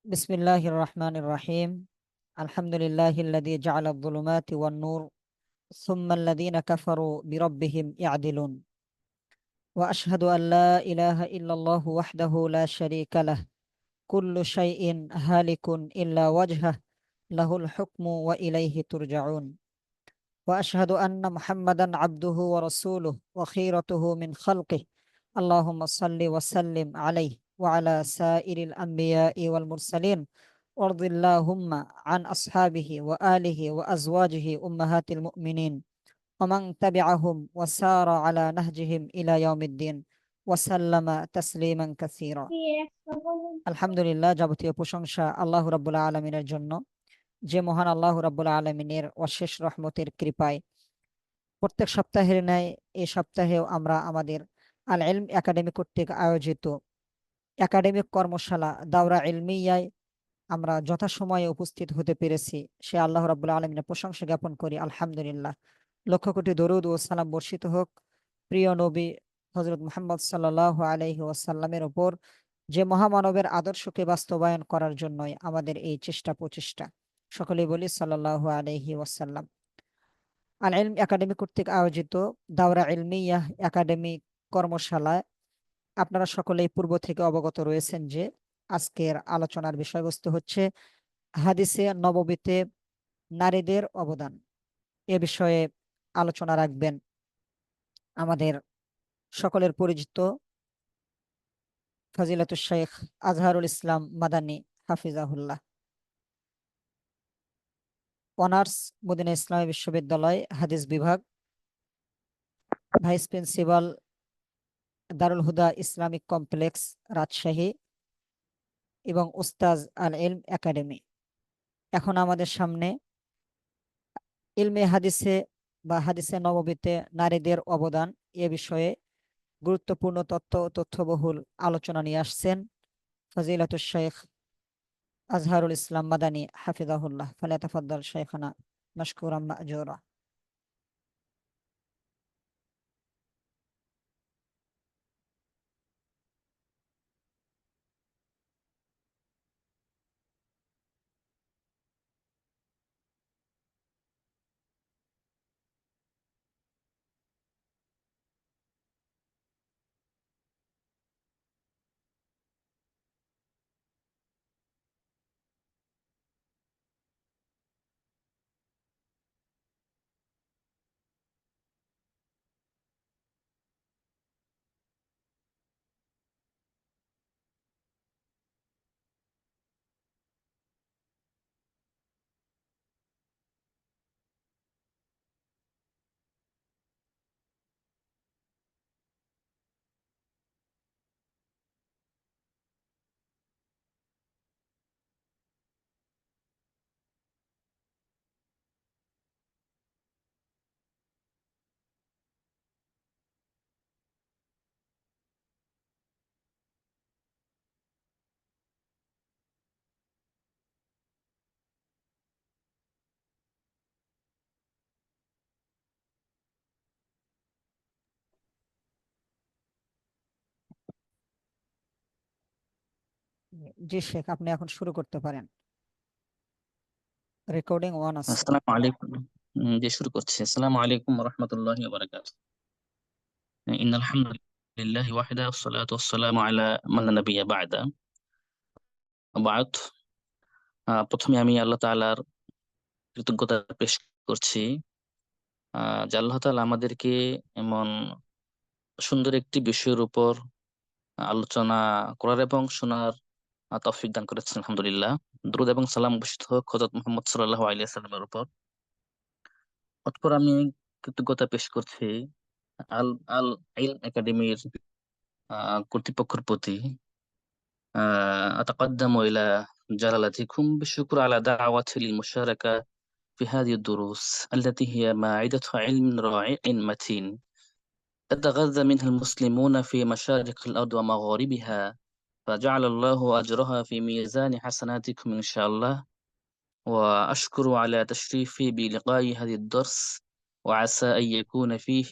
بسم الله الرحمن الرحيم. الحمد لله الذي جعل الظلمات والنور ثم الذين كفروا بربهم يعدلون. وأشهد أن لا إله إلا الله وحده لا شريك له كل شيء هالك إلا وجهه له الحكم وإليه ترجعون. وأشهد أن محمدا عبده ورسوله وخيرته من خلقه. اللهم صل وسلم عليه وعلى سائر الأنبياء والمرسلين، وارض اللهم عن أصحابه وآله وأزواجه أمهات المؤمنين ومن تبعهم وسار على نهجهم إلى يوم الدين وسلم تسليما كثيرا। আলহামদুলিল্লাহ, যাবতীয় প্রশংসা আল্লাহ রাব্বুল আলামিনের জন্য, যে মহান আল্লাহ রাব্বুল আলামিনের অশেষ রহমতের কৃপায় প্রত্যেক সপ্তাহের ন্যায় এই সপ্তাহেও আমরা আমাদের আল ইলম একাডেমি কর্তৃক আয়োজিত একাডেমিক কর্মশালা দাওরা ইলমিয়ায় আমরা যথাসময়ে উপস্থিত হতে পেরেছি। সে আল্লাহ রাব্বুল আলামিনের প্রশংসা জ্ঞাপন করি, আলহামদুলিল্লাহ। লক্ষ কোটি দরুদ ও সালাম বর্ষিত হোক প্রিয় নবী হযরত মুহাম্মদ সাল্লাল্লাহু আলাইহি ওয়াসাল্লামের উপর, যে মহামানবের আদর্শকে বাস্তবায়ন করার জন্যই আমাদের এই চেষ্টা প্রচেষ্টা। সকলেই বলি সাল্লাল্লাহু আলাইহি ওয়াসাল্লাম। আল ইলম একাডেমি কর্তৃক আয়োজিত দাওরা ইলমিয়াহ একাডেমি কর্মশালায় আপনারা সকলেই পূর্ব থেকে অবগত রয়েছেন যে আজকের আলোচনার বিষয়বস্তু হচ্ছে হাদিসে নববীতে নারীদের অবদান। এ বিষয়ে আলোচনা রাখবেন আমাদের সকলের পরিচিত ফজিলাতুল শেখ আজহারুল ইসলাম মাদানী হাফিজাহুল্লাহ, অনার্স মদিনা ইসলামী বিশ্ববিদ্যালয় হাদিস বিভাগ, ভাইস প্রিন্সিপাল দারুল হুদা ইসলামিক কমপ্লেক্স রাজশাহী এবং উস্তাজ আল ইলম একাডেমি। এখন আমাদের সামনে ইলমে হাদিসে বা হাদিসে নববীতে নারীদের অবদান এ বিষয়ে গুরুত্বপূর্ণ তথ্যবহুল আলোচনা নিয়ে আসছেন ফজিলাতুল শেখ আজহারুল ইসলাম মাদানী হাফিজাহুল্লাহ। ফালিয়াতাফাদ্দাল শেখনা মাশকুরাম মা'জুরা। জি শেখ, আপনি এখন শুরু করতে পারেন। রেকর্ডিং ওয়ান আছে। আসসালামু আলাইকুম। যে শুরু করছি। আসসালামু আলাইকুম ওয়া রাহমাতুল্লাহি ওয়া বারাকাতুহু। ইন্নাল হামদুলিল্লাহি ওয়াহদা ওয়াসসালাতু ওয়াসসালামু আলা মান লা নাবিয়্যা বা'দা। বা'দ। প্রথমে আমি আল্লাহ তাআলার কৃতজ্ঞতা পেশ করছি যে আল্লাহ তাআলা আমাদেরকে এমন সুন্দর একটি বিষয়ের উপর আলোচনা করার এবং শোনার তৌফিক দান করেছেন, আলহামদুলিল্লাহ। দরুদ এবং সালাম বর্ষিত হোক হযরত মুহাম্মদ সাল্লাল্লাহু আলাইহি ওয়াসাল্লামের উপর। অতঃপর আমি কৃতজ্ঞতা পেশ করছি আল আল ইলম একাডেমির কর্তৃপক্ষের প্রতি। أتقدم إلى جلالتكم بالشكر على دعوة للمشاركة في هذه الدروس التي هي مائدة علم رائع متين يتغذى منها المسلمون في مشارق الأرض ومغاربها، فجعل الله أجرها في ميزان حسناتكم إن شاء الله. وأشكر على تشريفي بلقاء هذا الدرس، وعسى أن يكون فيه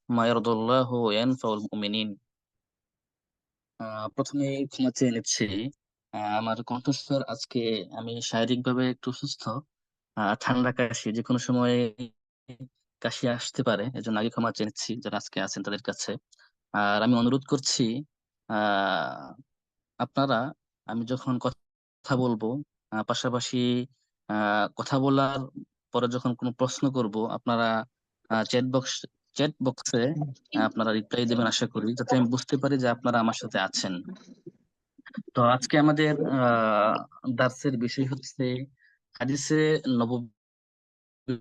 ما يرضى الله وينفع المؤمنين. প্রথমে ক্ষমা চেয়ে নিচ্ছি আমার কণ্ঠস্বর আজকে, আমি শারীরিক ভাবে একটু সুস্থ। ঠান্ডা কাশি যে কোনো সময় কাশি আসতে পারে, এজন্য আগে ক্ষমা চেয়েছি যারা আজকে আছেন তাদের কাছে। আর আমি অনুরোধ করছি, আহ আপনারা, আমি যখন কথা বলবো, পাশাপাশি কথা বলার পরে যখন কোনো প্রশ্ন করব, আপনারা চ্যাট বক্সে আপনারা রিপ্লাই দেবেন আশা করি, যাতে আমি বুঝতে পারি যে আপনারা আমার সাথে আছেন। তো আজকে আমাদের দার্সের বিষয় হচ্ছে হাদিসে নববীতে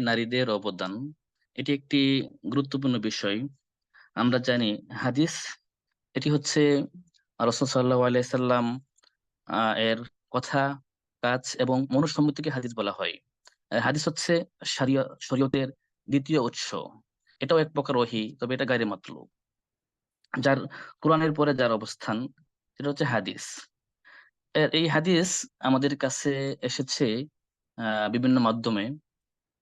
নারীদের অবদান। এটি একটি গুরুত্বপূর্ণ বিষয়। আমরা জানি হাদিস এটি হচ্ছে রাসূল সাল্লাল্লাহু আলাইহি সাল্লাম এর কথা, কাজ এবং মনুসম্মতিকে হাদিস বলা হয়। হাদিস হচ্ছে শরীয়তের দ্বিতীয় উৎস। এটাও এক প্রকার ওহী, তবে এটা গায়রে মাতলুব। যার কোরআনের পরে যার অবস্থান, সেটা হচ্ছে হাদিস। এই হাদিস আমাদের কাছে এসেছে বিভিন্ন মাধ্যমে,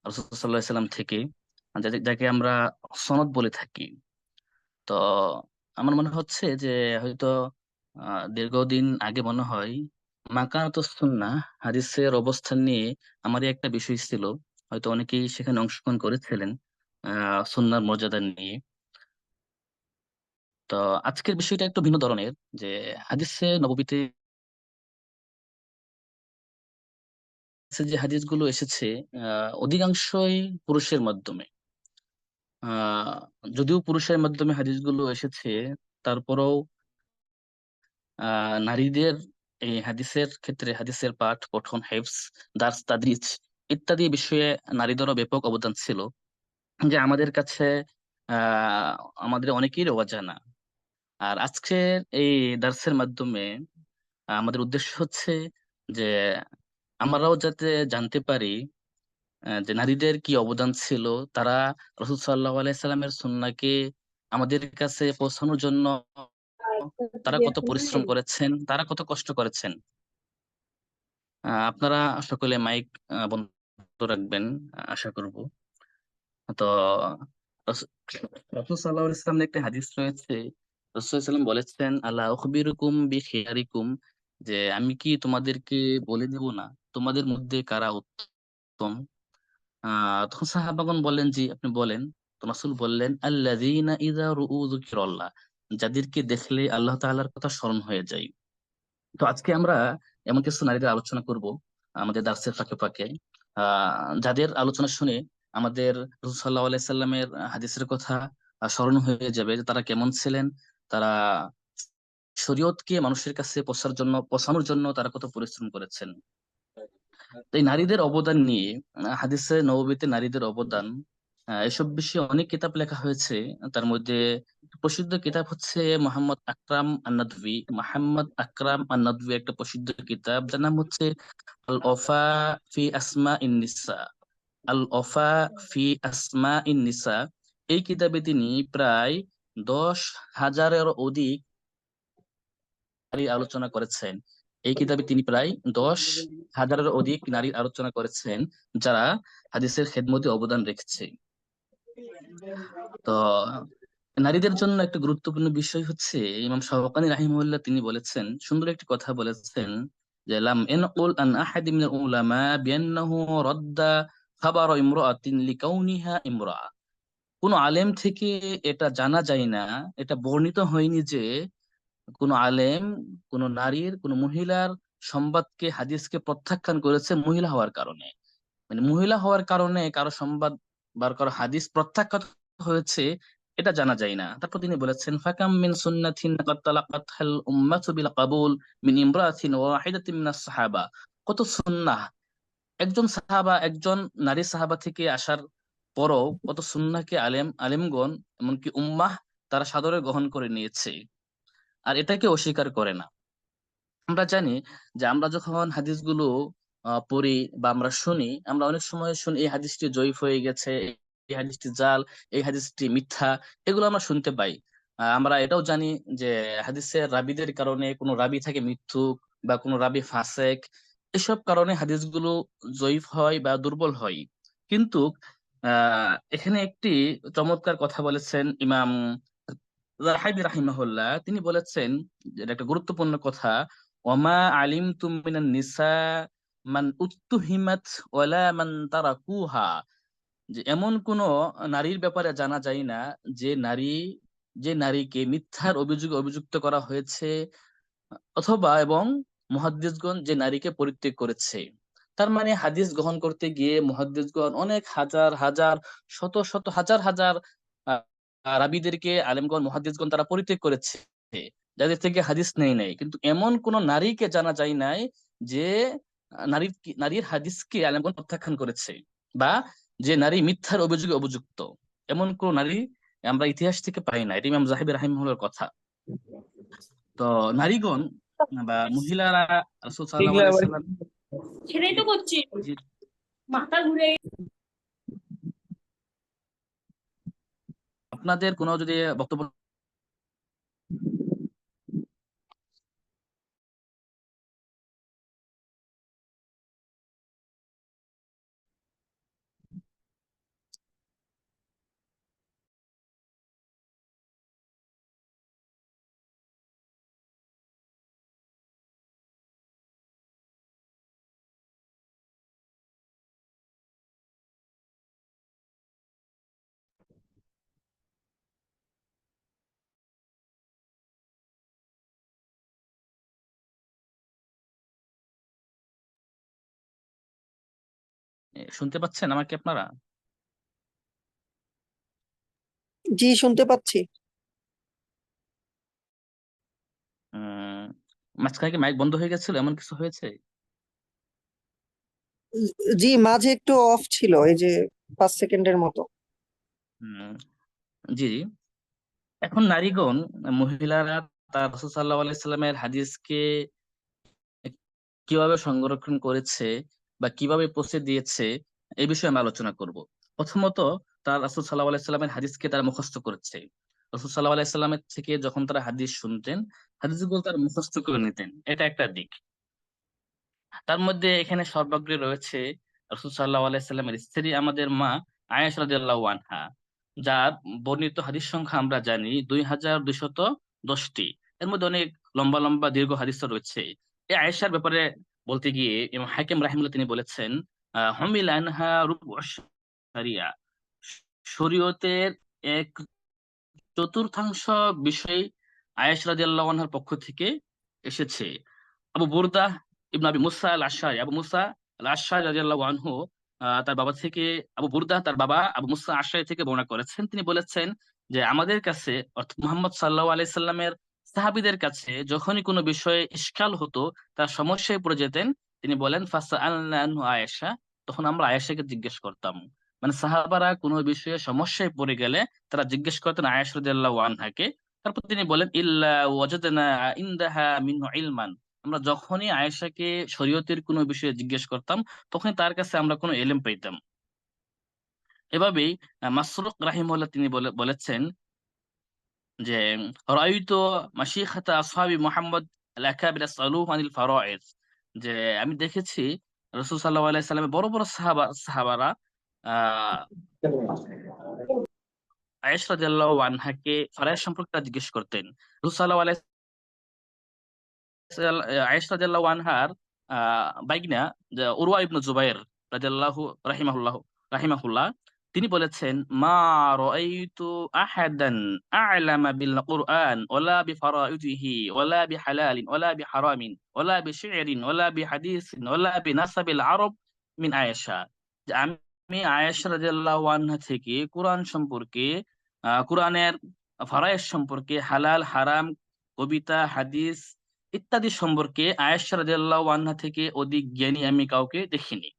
রাসূল সাল্লাল্লাহু আলাইহি সাল্লাম থেকে, যাকে আমরা সনদ বলে থাকি। তো আমার মনে হচ্ছে যে হয়তো দীর্ঘদিন আগে মনে হয় মাকানাতুস সুন্নাহ হাদিসের অবস্থান নিয়ে আমারই একটা বিষয় ছিল। হয়তো অনেকেই সেখানে অংশগ্রহণ করেছিলেন সুন্নাহর মর্যাদা নিয়ে। তো আজকের বিষয়টা একটু ভিন্ন ধরনের, যে হাদিসে নববীতে যে হাদিসগুলো এসেছে অধিকাংশই পুরুষের মাধ্যমে। আহ যদিও পুরুষের মাধ্যমে হাদিসগুলো এসেছে, তারপরেও নারীদের এই হাদিসের ক্ষেত্রে, হাদিসের পাঠ পঠন, হেফজ, দার্স তাদরিজ ইত্যাদি বিষয়ে নারীদেরও ব্যাপক অবদান ছিল, যে আমাদের কাছে আহ আমাদের অনেকেরই অজানা। আর আজকে এই দার্সের মাধ্যমে আমাদের উদ্দেশ্য হচ্ছে যে আমরাও যাতে জানতে পারি যে নারীদের কি অবদান ছিল। তারা রাসূল সাল্লাল্লাহু আলাইহি সাল্লামের সুন্নাহকে আমাদের কাছে পৌঁছানোর জন্য তারা কত পরিশ্রম করেছেন, তারা কত কষ্ট করেছেন। আপনারা সকলে মাইক বন্ধ রাখবেন, আশা করব। তো রাসূ- রাসূল সাল্লাল্লাহু আলাইহি ওয়াসাল্লামের একটা হাদিস রয়েছে। রাসূল সাল্লাল্লাহু আলাইহি ওয়াসাল্লাম বলেছেন, আলা উখবিরুকুম বিখিয়ারিকুম, যে আমি কি তোমাদেরকে বলে দেব না তোমাদের মধ্যে কারা উত্তম। তখন সাহাবাগণ বললেন, জি আপনি বলেন। তো রাসূল বললেন, আল্লাযীনা ইযা রুউ যুকিরাল্লাহ, যাদেরকে দেখলে আল্লাহ তাআলার কথা স্মরণ হয়ে যায়। তো আজকে আমরা এমন কিছু নারীদের আলোচনা করব আমাদের দার্সের ফাঁকে ফাঁকে, যাদের আলোচনা শুনে আমাদের রাসূল সাল্লাল্লাহু আলাইহি সাল্লামের হাদিসের কথা স্মরণ হয়ে যাবে, যে তারা কেমন ছিলেন। তারা শরীয়তকে মানুষের কাছে পৌঁছানোর জন্য তারা কত পরিশ্রম করেছেন। তো এই নারীদের অবদান নিয়ে হাদিসে নববীতে নারীদের অবদান, এসব বিষয়ে অনেক কিতাব লেখা হয়েছে। তার মধ্যে প্রসিদ্ধ কিতাব হচ্ছে মোহাম্মদ আকরাম আন-নাদভী একটা প্রসিদ্ধ কিতাব, যার নাম হচ্ছে আল ওফা ফি Asma in Nisa. Al ওফা fee Asma in নিসা। এই কিতাবে তিনি প্রায় 10,000-এর অধিক নারী আলোচনা করেছেন। এই কিতাবে তিনি প্রায় 10,000-এর অধিক নারীর আলোচনা করেছেন, যারা হাদিসের খেদমতে অবদান রেখেছে। তো নারীদের জন্য একটা গুরুত্বপূর্ণ বিষয় হচ্ছে, ইমাম শাওকানি রাহিমাহুল্লাহ তিনি বলেছেন, সুন্দর একটি কথা বলেছেন, যে লাম ইয়ানকুল আন আহাদি মিনাল উলামা বিআন্নাহু রাদ্দা খাবার ইমরাআতিন লিকাউনিহা ইমরাআ। কোন আলেম থেকে এটা জানা যায় না, এটা বর্ণিত হয়নি যে কোন আলেম কোন নারীর, কোন মহিলার সংবাদকে, হাদিসকে প্রত্যাখ্যান করেছে মহিলা হওয়ার কারণে। মানে মহিলা হওয়ার কারণে কারো সংবাদ বার করা হাদিস প্রত্যাখ্যাত হয়েছে, এটা জানা যায় না। তারপর তিনি বলেছেন, ফাকাম মিন সুন্নাতিন কাদ তালাকাতহাল উম্মাতু বিল কাবুল মিন ইমরাতিন ওয়াহিদাতিন মিনাস সাহাবা। কত সুন্নাহ একজন নারী সাহাবা থেকে আসার পরও কত সুন্নাহকে আলেমগণ, এমনকি উম্মাহ, তারা সাদরে গ্রহণ করে নিয়েছে, আর এটাকে অস্বীকার করে না। আমরা জানি যে আমরা যখন হাদিসগুলো পড়ি বা আমরা শুনি, আমরা অনেক সময় শুনি এই হাদিসটি জয়ীফ হয়ে গেছে, এই হাদিসটি জাল, এই হাদিসটি মিথ্যা, এগুলো আমরা শুনতে পাই। আমরা এটাও জানি যে হাদিসের রাবীদের কারণে, কোনো রাবী থাকে মিথ্যুক বা কোনো রাবী ফাসেক, এসব কারণে হাদিসগুলো জয়ীফ হয় বা দুর্বল হয়। কিন্তু এখানে একটি চমৎকার কথা বলেছেন ইমাম রাহাবি রাহিমাহুল্লাহ তিনি বলেছেন, যেটা একটা গুরুত্বপূর্ণ কথা, ওমা আলিমতুম মিনান নিসা মান উত্তুহিমাত ওয়ালা মান তারাকুহা, যে এমন কোন নারীর ব্যাপারে জানা যায় না যে নারীকে মিথ্যার অভিযোগে অভিযুক্ত করা হয়েছে, অথবা এবং মুহাদ্দিসগণ যে নারীকে পরিত্যাগ করেছে। তার মানে হাদিস গ্রহণ করতে গিয়ে মুহাদ্দিসগণ অনেক হাজার হাজার, শত শত হাজার হাজার আহ, রাবীদেরকে, আলেমগণ মুহাদ্দিসগণ তারা পরিত্যাগ করেছে, যাদের থেকে হাদিস নেই নাই। কিন্তু এমন কোন নারীকে জানা যায় নাই যে নারীর হাদিসকে আলেমগণ প্রত্যাখ্যান করেছে, বা যে নারী মিথ্যার অভিযোগে অভিযুক্ত, এমন কোন নারী আমরা ইতিহাস থেকে পাই না। এটা ইমাম জাহাবি রাহিমাহুল্লাহর কথা। তো নারীগণ বা মহিলারা রাসূল সাল্লাল্লাহু এগুলো আলাইহি আবার সাল্লাম, সেটাই তো করছি, জি, মাথা ঘুরে। আপনাদের কোনো যদি বক্তব্য শুনতে পাচ্ছেন আমাকে আপনারা? জি, শুনতে পাচ্ছি। উম মাঝখানে কি মাইক বন্ধ হয়ে গেছিল, এমন কিছু হয়েছে? জি, মাঝে একটু অফ ছিল, এই যে 5 সেকেন্ডের মতো। উম জি, এখন নারীগণ, মহিলারা তার রাসূল সাল্লাল্লাহু আলাইহি সাল্লামের হাদিসকে কিভাবে সংরক্ষণ করেছে বা কিভাবে পৌঁছে দিয়েছে, এই বিষয়ে আমি আলোচনা করব। প্রথমত, তার রাসূল সাল্লাল্লাহু আলাইহি সাল্লামের হাদিসকে তারা মুখস্থ করেছে। রাসূল সাল্লাল্লাহু আলাইহি সাল্লামের থেকে যখন তারা হাদিস শুনতেন, হাদিসগুলো তারা মুখস্থ করে নিতেন, এটা একটা দিক। তার মধ্যে এখানে সর্বাগ্রে রয়েছে রাসূল সাল্লাল্লাহু আলাইহি সাল্লামের স্ত্রী আমাদের মা আয়েশা রাদিয়াল্লাহু আনহা, যার বর্ণিত হাদিস সংখ্যা আমরা জানি 2210টি। এর মধ্যে অনেক লম্বা লম্বা দীর্ঘ হাদিস রয়েছে। এই আয়েশার ব্যাপারে বলতে গিয়ে ইমাম হাকিম রাহিমাহুল্লাহ তিনি বলেছেন, হুমিল আনহা রুবু শরিয়া, শরীয়তের এক চতুর্থাংশ বিষয় আয়েশা রাদিয়াল্লাহু আনহার পক্ষ থেকে এসেছে। আবু বুরদা ইবনে আবি মুসা আল আশআরি, আবু মুসা আল আশআরি রাদিয়াল্লাহু আনহু, তার বাবা থেকে, আবু বুরদা তার বাবা আবু মুসা আশআরি থেকে বর্ণনা করেছেন, তিনি বলেছেন যে আমাদের কাছে, অর্থাৎ মুহাম্মদ সাল্লাল্লাহু আলাইহি সাল্লামের সাহাবীদের কাছে যখনই কোনো বিষয়ে ইশকাল হতো, তার সমস্যায় পড়ে যেতেন, তিনি বলেন ফাসআলনা আনহু আয়েশা, তখন আমরা আয়েশাকে জিজ্ঞেস করতাম। মানে সাহাবারা কোনো বিষয়ে সমস্যায় পড়ে গেলে তারা জিজ্ঞেস করতেন আয়েশা রাদিয়াল্লাহু আনহাকে। তারপর তিনি বলেন ইল্লা ওয়াজাদনা ইনদাহা মিনহু ইলমান, আমরা যখনই আয়েশাকে শরীয়তের কোনো বিষয়ে জিজ্ঞেস করতাম, তখনই তার কাছে আমরা কোনো এলেম পাইতাম। এভাবেই মাসরুক রাহিমাহুল্লাহ তিনি বলেছেন যে রাআইতু মাশিখাতা আসহাবি মুহাম্মদ আল আকাবির সালুহ আনিল ফারায়েজ, যে আমি দেখেছি রাসূল সাল্লাল্লাহু আলাইহি সাল্লামের বড় বড় সাহাবারা আহ আয়েশা রাদিয়াল্লাহু আনহাকে ফারায়েজ সম্পর্কে জিজ্ঞেস করতেন। রাসূল সাল্লাল্লাহু আলাইহি আয়েশা রাদিয়াল্লাহু আনহার বাইগনা, যে উরওয়া ইবনে জুবাইর রাদিয়াল্লাহু রাহিমাহুল্লাহ, তিনি বলেছেন, মা রাআইতু আহাদান আ'লামা বিল কুরআন ওয়ালা বিফারাইদিহি ওয়ালা বিহালালিন ওয়ালা বিহারামিন ওয়ালা বিশি'রিন ওয়ালা বিহাদিসিন ওয়ালা বিনাসাবিল আরব মিন আয়েশা, যে আমি আয়েশা রাদিয়াল্লাহু আনহা থেকে কুরআন সম্পর্কে, কুরআনের ফারায়েজ সম্পর্কে, হালাল হারাম, কবিতা, হাদিস ইত্যাদি সম্পর্কে আয়েশা রাদিয়াল্লাহু আনহা থেকে অধিক জ্ঞানী আমি কাউকে দেখিনি।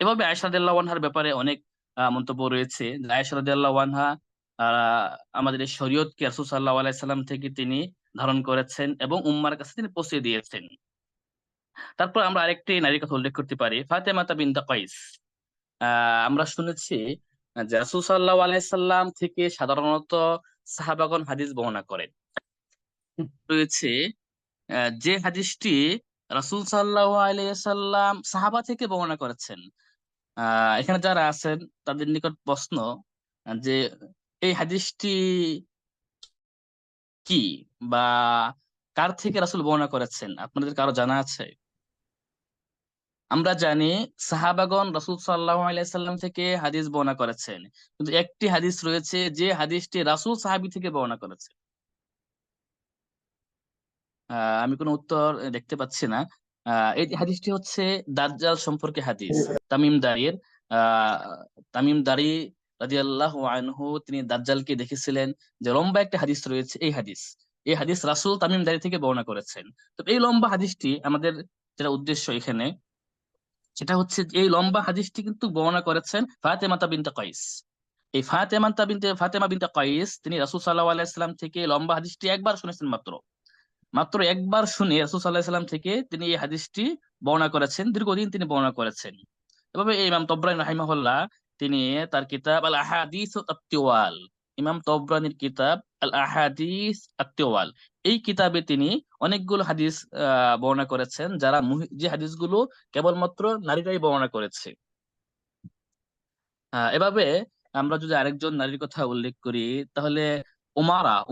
এভাবে আয়েশা রাদিয়াল্লাহু আনহার ব্যাপারে অনেক মন্তব্য রয়েছে, যে আয়েশা রাদিয়াল্লাহু আনহা আমাদের এই শরীয়তকে রাসূল সাল্লাল্লাহু আলাইহি সাল্লাম থেকে তিনি ধারণ করেছেন এবং উম্মার কাছে তিনি পৌঁছে দিয়েছেন। তারপর আমরা আরেকটি নারীর কথা উল্লেখ করতে পারি, ফাতেমাতা বিনত কাইস। আমরা শুনেছি যে রাসূল সাল্লাল্লাহু আলাইহি সাল্লাম থেকে সাধারণত সাহাবাগণ হাদিস বর্ণনা করেন। রয়েছে যে হাদিসটি রাসূল সাল্লাল্লাহু আলাইহি সাল্লাম সাহাবা থেকে বর্ণনা করেছেন, এখানে যারা আছেন তাদের নিকট প্রশ্ন যে এই হাদিসটি কি বা কার থেকে রাসূল বর্ণনা করেছেন? আপনাদের কারো জানা আছে? আমরা জানি সাহাবাগণ রাসূল সাল্লাল্লাহু আলাইহি সাল্লাম থেকে হাদিস বর্ণনা করেছেন, কিন্তু একটি হাদিস রয়েছে যে হাদিসটি রাসূল সাহাবী থেকে বর্ণনা করেছে। আমি কোনো উত্তর দেখতে পাচ্ছি না। এই হাদিসটি হচ্ছে দাজ্জাল সম্পর্কে হাদিস। তামিম দারির আহ তামিম দারি রাদিয়াল্লাহু আনহু তিনি দাজ্জালকে দেখেছিলেন, যে লম্বা একটা হাদিস রয়েছে। এই হাদিস রাসূল তামিম দারি থেকে বর্ণনা করেছেন। তো এই লম্বা হাদিসটি আমাদের যেটা উদ্দেশ্য এখানে, সেটা হচ্ছে যে এই লম্বা হাদিসটি কিন্তু বর্ণনা করেছেন ফাতেমা বিনতে কাইস। এই ফাতেমা বিনতে কাইস তিনি রাসূল সাল্লাল্লাহু আলাইহি সাল্লাম থেকে এই লম্বা হাদিসটি একবার শুনেছেন, মাত্র মাত্র একবার শুনে রাসূল সাল্লাল্লাহু আলাইহি সাল্লাম থেকে তিনি এই হাদিসটি বর্ণনা করেছেন, দীর্ঘদিন তিনি বর্ণনা করেছেন। এভাবে এই ইমাম তবরানী রাহিমাহুল্লাহ তিনি তার কিতাব আল আহাদিস আত-তিওয়াল, ইমাম তবরানীর কিতাব আল আহাদিস আত-তিওয়াল, এই কিতাবে তিনি অনেকগুলো হাদিস বর্ণনা করেছেন, যে হাদিসগুলো কেবলমাত্র নারীরাই বর্ণনা করেছে। এভাবে আমরা যদি আরেকজন নারীর কথা উল্লেখ করি, তাহলে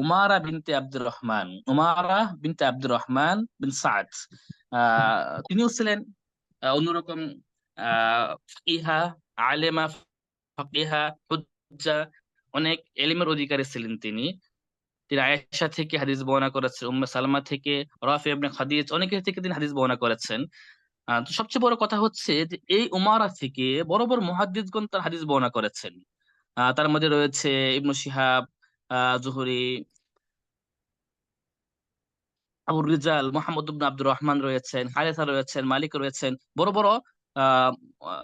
উমারা বিনতে আব্দুর রহমান বিন সাদ, তিনিও ছিলেন অন্যরকম ফাকিহা, আলেমা, ফাকিহা, হুজ্জা, অনেক এলিমের অধিকারী ছিলেন তিনি। তিনি আয়েশা থেকে হাদিস বর্ণনা করেছেন, উম্মে সালমা থেকে, রাফি ইবনে খাদিজ, অনেকের থেকে তিনি হাদিস বর্ণনা করেছেন। তো সবচেয়ে বড় কথা হচ্ছে যে এই উমারা থেকে বড় বড় মুহাদ্দিসগণ তার হাদিস বর্ণনা করেছেন। তার মধ্যে রয়েছে ইবনু শিহাব, জুহরি, আবু রিজাল, মোহাম্মদ ইবনে আব্দুর রহমান রয়েছেন, হারেসা রয়েছেন, মালিক রয়েছেন, বড় বড় আহ আহ,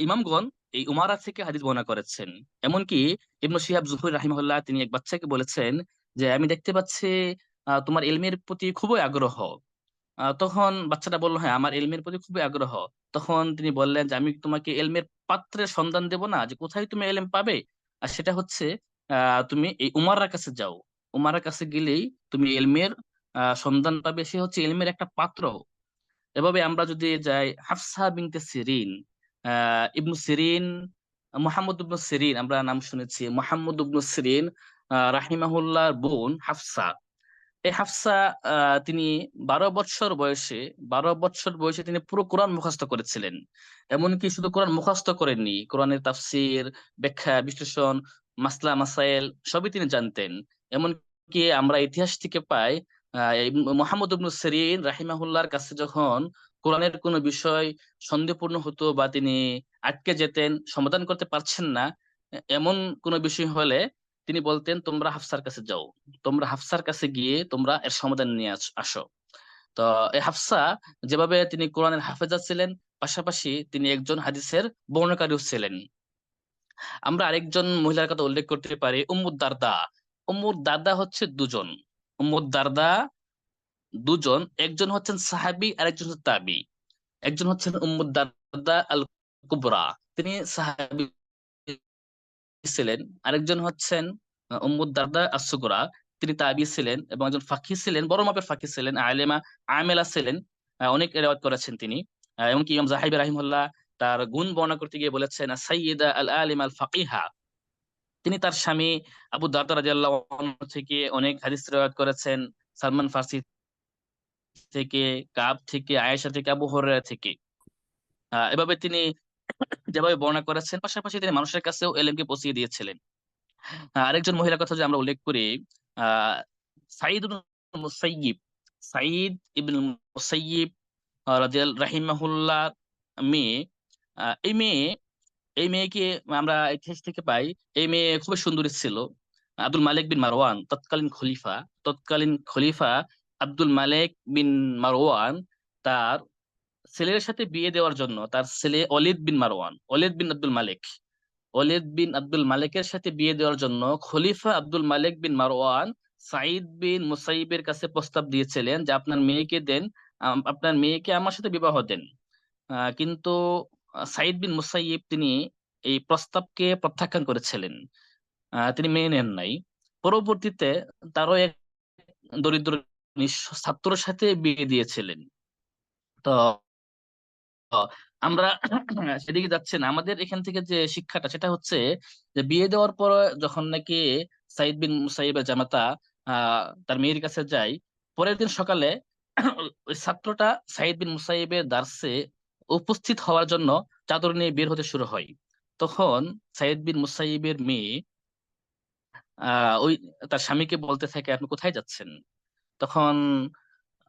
ইমামগণ এই উমারা থেকে হাদিস বর্ণনা করেছেন। এমনকি ইবনু শিহাব জুহরি রাহিমাহুল্লাহ তিনি এক বাচ্চাকে বলেছেন যে আমি দেখতে পাচ্ছি তোমার ইলমের প্রতি খুবই আগ্রহ। তখন বাচ্চাটা বললো, হ্যাঁ, আমার এলমের প্রতি খুবই আগ্রহ। তখন তিনি বললেন যে আমি তোমাকে এলমের পাত্রের সন্ধান দেব না, যে কোথায় তুমি এলম পাবে, আর সেটা হচ্ছে তুমি এই উমাররার কাছে যাও। উমাররার কাছে গেলেই তুমি এলমের সন্ধান পাবে, সে হচ্ছে এলমের একটা পাত্র। এভাবে আমরা যদি যাই হাফসা বিনতে সিরিন, ইবনু সিরিন, মোহাম্মদ ইবনু সিরিন, আমরা নাম শুনেছি মোহাম্মদ ইবনু সিরিন রাহিমাহুল্লাহর বোন হাফসা। এই হাফসা তিনি 12 বছর বয়সে তিনি পুরো কোরআন মুখস্থ করেছিলেন। এমনকি শুধু কোরআন মুখস্থ করেননি, কোরআনের তাফসির, ব্যাখ্যা, বিশ্লেষণ, মাসলা মাসাইল সবই তিনি জানতেন। এমনকি আমরা ইতিহাস থেকে পাই এই মুহাম্মদ ইবনু সিরিন রাহিমাহুল্লাহর কাছে যখন কোরআনের কোনো বিষয় সন্দেহপূর্ণ হতো বা তিনি আটকে যেতেন, সমাধান করতে পারছেন না, এমন কোনো বিষয় হলে তিনি বলতেন তোমরা হাফসার কাছে যাও, তোমরা হাফসার কাছে গিয়ে তোমরা এর সমাধান নিয়ে আসো। তো এই হাফসা যেভাবে তিনি কোরআনের হাফেজা ছিলেন, পাশাপাশি তিনি একজন হাদিসের বর্ণনাকারীও ছিলেন। আমরা আরেকজন মহিলার কথা উল্লেখ করতে পারি, উম্মুদ দারদা। উম্মুদ দারদা হচ্ছে দুজন। উম্মুদ দারদা দুজন, একজন হচ্ছেন সাহাবী আর একজন হচ্ছে তাবি। একজন হচ্ছেন উম্মুদ দারদা আল কুবরা, তিনি সাহাবী ছিলেন। আরেকজন হচ্ছেন উম্মুদ দারদা আস-সুগরা, তিনি তাবী ছিলেন এবং একজন ফাকিহ ছিলেন, বড় মাপের ফাকিহ ছিলেন, আলেমা আমেলা ছিলেন। অনেক রিওয়ায়াত করেছেন তিনি। এমনকি ইমাম যাহাবী রাহিমাহুল্লাহ তার গুণ বর্ণনা করতে গিয়ে বলেছেন সাইয়্যিদা আল আলিম আল ফাকিহা। তিনি তার স্বামী আবু দারদা রাদিয়াল্লাহু আনহু থেকে অনেক হাদিস রিওয়ায়াত করেছেন, সালমান ফার্সি থেকে, কাব থেকে, আয়েশা থেকে, আবু হুরায়রা থেকে। এভাবে তিনি যেভাবে বর্ণনা করেছেন, পাশাপাশি তিনি মানুষের কাছেও এলেমকে পৌঁছিয়ে দিয়েছিলেন। আরেকজন মহিলার কথা যদি আমরা উল্লেখ করি, আহ সাঈদ ইবনুল মুসাইয়িব, সাঈদ ইবনুল মুসাইয়িব রাহিমাহুল্লাহ মেয়ে। এই মেয়ে, এই মেয়েকে আমরা ইতিহাস থেকে পাই, এই মেয়ে খুব সুন্দরী ছিল। আব্দুল মালিক বিন মারওয়ান, তৎকালীন খলিফা আব্দুল মালিক বিন মারওয়ান তার ছেলের সাথে বিয়ে দেওয়ার জন্য, তার ছেলে অলিদ বিন আব্দুল মালিকের সাথে বিয়ে দেওয়ার জন্য খলিফা আব্দুল মালিক বিন মারওয়ান সাঈদ বিন মুসাইবের কাছে প্রস্তাব দিয়েছিলেন যে আপনার মেয়েকে দেন, আপনার মেয়েকে আমার সাথে বিবাহ দেন। কিন্তু সাঈদ বিন মুসাইব তিনি এই প্রস্তাবকে প্রত্যাখ্যান করেছিলেন, তিনি মেনে নেন নাই। পরবর্তীতে তারও এক দরিদ্র নিঃস্ব ছাত্রের সাথে বিয়ে দিয়েছিলেন। তো আমরা সেদিকে যাচ্ছে না, আমাদের এখান থেকে যে শিক্ষাটা সেটা হচ্ছে যে বিয়ে দেওয়ার পর যখন নাকি সাইদ বিন মুসাইবের জামাতা তার মেয়ের কাছে যায়। পরের দিন সকালে ওই ছাত্রটা সাইদ বিন মুসাইবের দার্সে উপস্থিত হওয়ার জন্য চাদর নিয়ে বের হতে শুরু হয়। তখন সাইদ বিন মুসাইবের মেয়ে ওই তার স্বামীকে বলতে থাকে, আপনি কোথায় যাচ্ছেন? তখন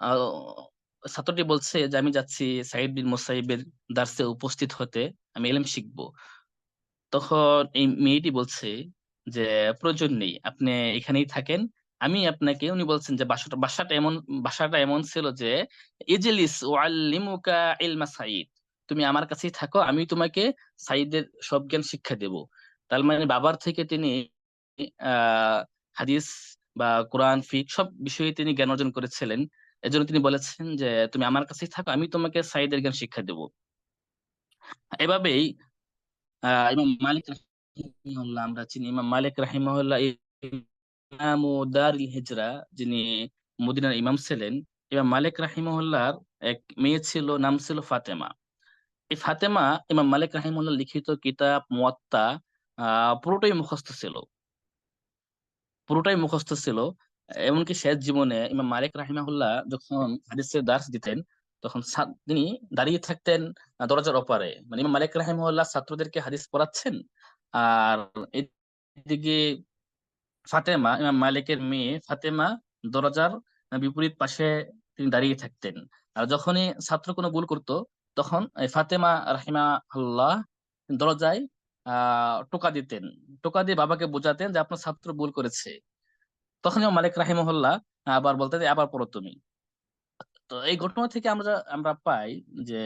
আহ, ছাত্রটি বলছে যে আমি যাচ্ছি সাইদ বিন মুসাইবের দার্সে উপস্থিত হতে, আমি ইলম শিখবো। তখন এই মেয়েটি বলছে যে প্রয়োজন নেই, আপনি এখানেই থাকেন, আমি আপনাকে, উনি বলছেন যে বাসাটা এমন ছিল যে ইজলিস ওয়াল্লিমুকা ইলমা সাইদ, তুমি আমার কাছেই থাকো, আমি তোমাকে সাইদের সব জ্ঞান শিক্ষা দেব। তার মানে বাবার থেকে তিনি আহ হাদিস বা কোরআন ফিক সব বিষয়ে তিনি জ্ঞান অর্জন করেছিলেন। এজন্য তিনি বলেছেন যে তুমি আমার কাছেই থাকো, আমি তোমাকে সাইদের জ্ঞান শিক্ষা দেব। এভাবেই ইমাম মালিক রাহিমাহুল্লাহ, আমরা চিনি ইমাম মালিক রাহিমাহুল্লাহ ইমাম দারুল হিজরা, যিনি মদিনার ইমাম ছিলেন। ইমাম মালিক রাহিমাহুল্লাহর এক মেয়ে ছিল, নাম ছিল ফাতেমা। এই ফাতেমা ইমাম মালিক রাহিমাহুল্লাহ লিখিত কিতাব মুয়াত্তা পুরোটাই মুখস্থ ছিল, পুরোটাই মুখস্থ ছিল। এমনকি শেষ জীবনে ইমাম মালিক রাহিমাহুল্লাহ যখন হাদিসের দার্স দিতেন, তখন তিনি দাঁড়িয়ে থাকতেন দরজার ওপারে, মানে ইমাম মালিক রাহিমাহুল্লাহ ছাত্রদেরকে হাদিস পড়াচ্ছেন, আর এদিকে ফাতেমা, ইমাম মালিকের মেয়ে ফাতেমা, দরজার বিপরীত পাশে তিনি দাঁড়িয়ে থাকতেন। আর যখনই ছাত্র কোনো ভুল করতো, তখন এই ফাতেমা রাহিমাহুল্লাহ দরজায় টোকা দিতেন, টোকা দিয়ে বাবাকে বোঝাতেন যে আপনার ছাত্র ভুল করেছে। তখন ইমাম মালিক রাহিমাহুল্লাহ আবার বলতেন যে আবার পড়ো তুমি। তো এই ঘটনা থেকে আমরা আমরা পাই যে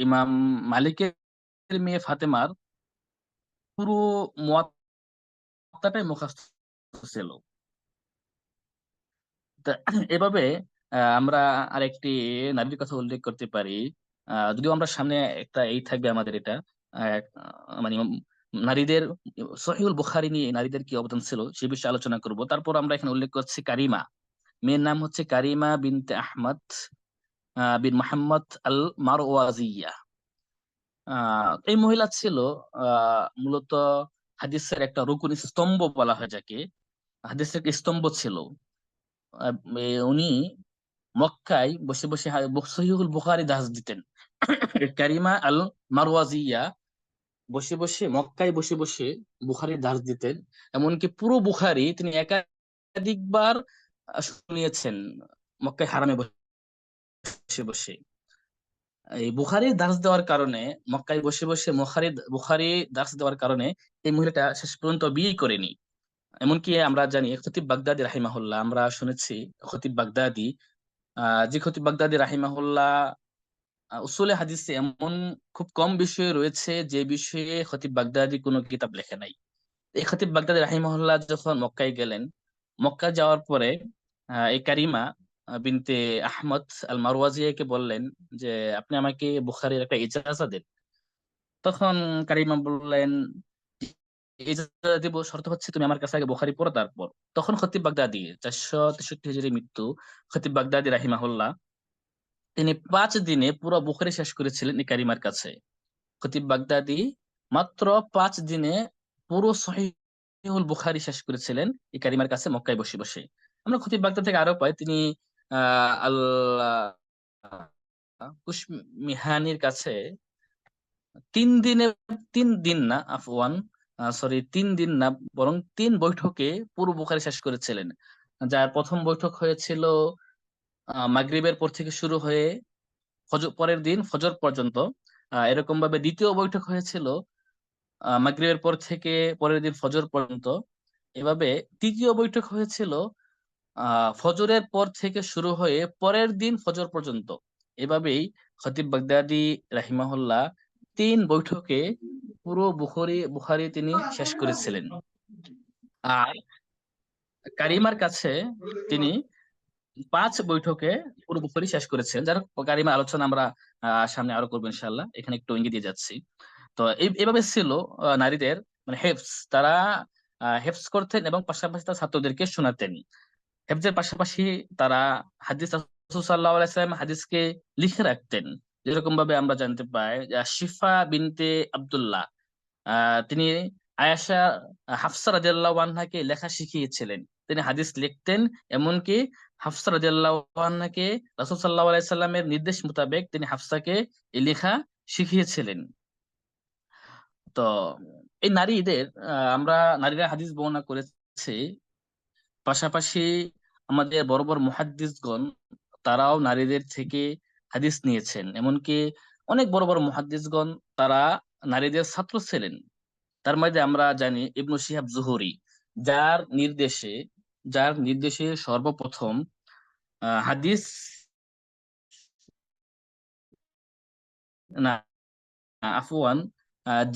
ইমাম মালিকের মেয়ে ফাতেমার পুরো মুয়াত্তাটাই মুখস্থ ছিল। তা এভাবে আমরা আরেকটি নারীর কথা উল্লেখ করতে পারি। যদিও আমরা সামনে একটা এই থাকবে আমাদের এটা মানে নারীদের সহিহুল বুখারী নিয়ে নারীদের কি অবদান ছিল সে বিষয়ে আলোচনা করব। তারপর আমরা এখানে উল্লেখ করছি কারিমা, মেয়ের নাম হচ্ছে কারিমা বিনতে আহমদ বিন মোহাম্মদ আল মারওয়াজিয়া। এই মহিলা ছিল মূলত হাদিসের একটা রুকুন স্তম্ভ বলা হয় যাকে, হাদিসের একটা স্তম্ভ ছিল। উনি মক্কায় বসে বসে সহিহুল বুখারী দাস দিতেন। কারিমা আল মারওয়াজিয়া বসে বসে মক্কায় বসে বসে বুখারীর দাস দিতেন। এমনকি পুরো বুখারী তিনি একাধিকবার শুনিয়েছেন মক্কায় হারামে বসে বসে। এই বুখারীর দাস দেওয়ার কারণে, মক্কায় বসে বসে বুখারী দাস দেওয়ার কারণে এই মহিলাটা শেষ পর্যন্ত বিয়ে করেনি। এমনকি আমরা জানি খতিব বাগদাদি রাহিমাহুল্লাহ, আমরা শুনেছি খতিব বাগদাদি, যে খতিব বাগদাদি রাহিমাহুল্লাহ উসুলে হাদিসে এমন খুব কম বিষয় রয়েছে যে বিষয়ে খতিব বাগদাদি কোনো কিতাব লেখে নাই। এই খতিব বাগদাদি রাহিমাহুল্লাহ যখন মক্কায় গেলেন, মক্কা যাওয়ার পরে এই কারিমা বিনতে আহমদ আল মারওয়াজিয়াকে বললেন যে আপনি আমাকে বুখারীর একটা ইজাজা দেন। তখন কারিমা বললেন ইজাজা দিব, শর্ত হচ্ছে তুমি আমার কাছে আগে বুখারী পড়ো তারপর। তখন খতিব বাগদাদি 463 হিজরি মৃত্যু, খতিব বাগদাদি রাহিমাহুল্লাহ তিনি 5 দিনে পুরো বুখারী শেষ করেছিলেন এই কারিমার কাছে। খতিব বাগদাদি মাত্র 5 দিনে পুরো সহিহুল বুখারী শেষ করেছিলেন এই কারিমার কাছে মক্কায় বসে বসে। আমরা খতিব বাগদাদ থেকে আরো পাই তিনি আল কুশমিহানির কাছে 3 দিনে, 3 দিন না, আফওয়ান, সরি 3 দিন না, বরং 3 বৈঠকে পুরো বুখারী শেষ করেছিলেন। যার প্রথম বৈঠক হয়েছিল মাগরিবের পর থেকে শুরু হয়ে পরের দিন ফজর পর্যন্ত। এরকম ভাবে দ্বিতীয় বৈঠক হয়েছিল মাগরিবের পর থেকে পরের দিন ফজর পর্যন্ত। এভাবে তৃতীয় বৈঠক হয়েছিল ফজরের পর থেকে শুরু হয়ে পরের দিন ফজর পর্যন্ত। এভাবেই খতিব বাগদাদি রাহিমাহুল্লাহ 3 বৈঠকে পুরো বুখারী তিনি শেষ করেছিলেন। আর কারিমার কাছে তিনি 5 বৈঠকে পুরো বুখারী শেষ করেছেন। যার কারিমা আলোচনা আমরা সামনে আরো করবো ইনশাআল্লাহ, এখানে একটু ইঙ্গিত দিয়ে যাচ্ছি। তো এইভাবে ছিল নারীদের মানে হেফজ, তারা হেফজ করতেন এবং পাশাপাশি তার ছাত্রদেরকে শোনাতেন। হেফজের পাশাপাশি তারা রাসূল সাল্লাল্লাহু আলাইহি ওয়াসাল্লাম হাদিসকে লিখে রাখতেন। যেরকম ভাবে আমরা জানতে পাই শিফা বিনতে আব্দুল্লাহ তিনি আয়েশা হাফসা রাদিয়াল্লাহু আনহাকে লেখা শিখিয়েছিলেন। তিনি হাদিস লিখতেন। এমনকি হাফসা রাদিয়াল্লাহু আনহাকে রাসূল সাল্লাল্লাহু আলাইহি সাল্লামের নির্দেশ মোতাবেক তিনি হাফসাকে এই লেখা শিখিয়েছিলেন। তো এই নারীদের আমরা নারীরা হাদিস বর্ণনা করেছে, পাশাপাশি আমাদের বড় বড় মুহাদ্দিসগণ তারাও নারীদের থেকে হাদিস নিয়েছেন। এমনকি অনেক বড় বড় মুহাদ্দিসগণ তারা নারীদের ছাত্র ছিলেন। তার মধ্যে আমরা জানি ইবনু শিহাব জুহরি, যার নির্দেশে সর্বপ্রথম হাদিস না আফওয়ান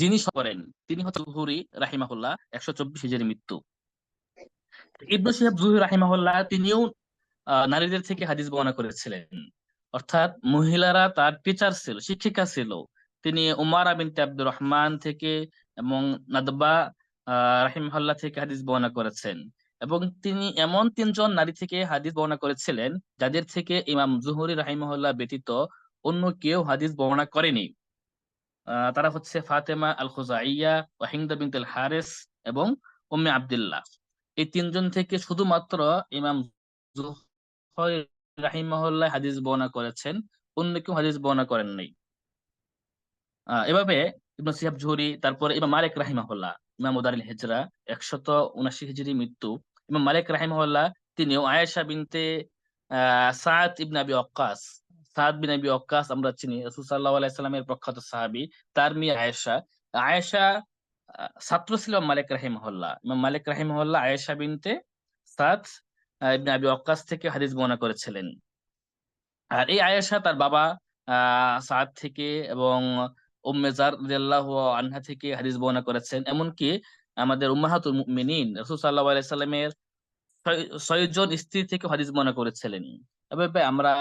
যিনি করেন তিনি হচ্ছে জুহরি রাহিমাহুল্লাহ, 124 হিজরি মৃত্যু। ইবনু শিহাব জুহরি রাহিমাহুল্লাহ তিনিও নারীদের থেকে হাদিস বর্ণনা করেছিলেন, অর্থাৎ মহিলারা তার টিচার ছিল, শিক্ষিকা ছিল। তিনি উমারা বিনতে আব্দুর রহমান থেকে এবং নাদবা রাহিমাহুল্লাহ থেকে হাদিস বর্ণনা করেছেন। এবং তিনি এমন 3 জন নারী থেকে হাদিস বর্ণনা করেছিলেন যাদের থেকে ইমাম জুহরি রাহিমাহুল্লাহ ব্যতীত অন্য কেউ হাদিস বর্ণনা করেনি। তারা হচ্ছে ফাতেমা আল খুজাইয়া, ও হিন্দা বিনতুল হারিস এবং উম্মে আব্দুল্লাহ। এই 3 জন থেকে শুধুমাত্র ইমাম জুহরি রাহিমাহুল্লাহ হাদিস বর্ণনা করেছেন, অন্য কেউ হাদিস বর্ণনা করেন নাই। এভাবে ইবনু শিহাব জুহরি, তারপরে ইমাম মালিক রাহিমাহুল্লাহ, ইমাম দারিল হিজরা, 179 হিজরি মৃত্যু। ইমাম মালিক রাহিমাহুল্লাহ তিনিও আয়েশা বিনতে সাদ ইবনে আবি ওয়াক্কাস, সাদ বিন আবি ওয়াক্কাস আমরা চিনি, রাসূল সাল্লাল্লাহু আলাইহি সাল্লামের প্রখ্যাত সাহাবী, তার মেয়ে আয়েশা। আয়েশা ছাত্র ছিল মালিক রাহিমাহুল্লাহ। ইমাম মালিক রাহিমাহুল্লাহ আয়েশা বিনতে সাদ ইবনে আবি ওয়াক্কাস থেকে হাদিস বর্ণনা করেছিলেন। আর এই আয়েশা তার বাবা সাদ থেকে এবং উম্মে জার রাদিয়াল্লাহু আনহা থেকে হাদিস বর্ণনা করেছেন। এমনকি আমাদের উম্মাহাতুল মুমিনিন রাসূল সাল্লাল্লাহু আলাইহি সাল্লামের 6 জন স্ত্রী থেকে হাদিস বর্ণনা করেছিলেন। এভাবে আমরা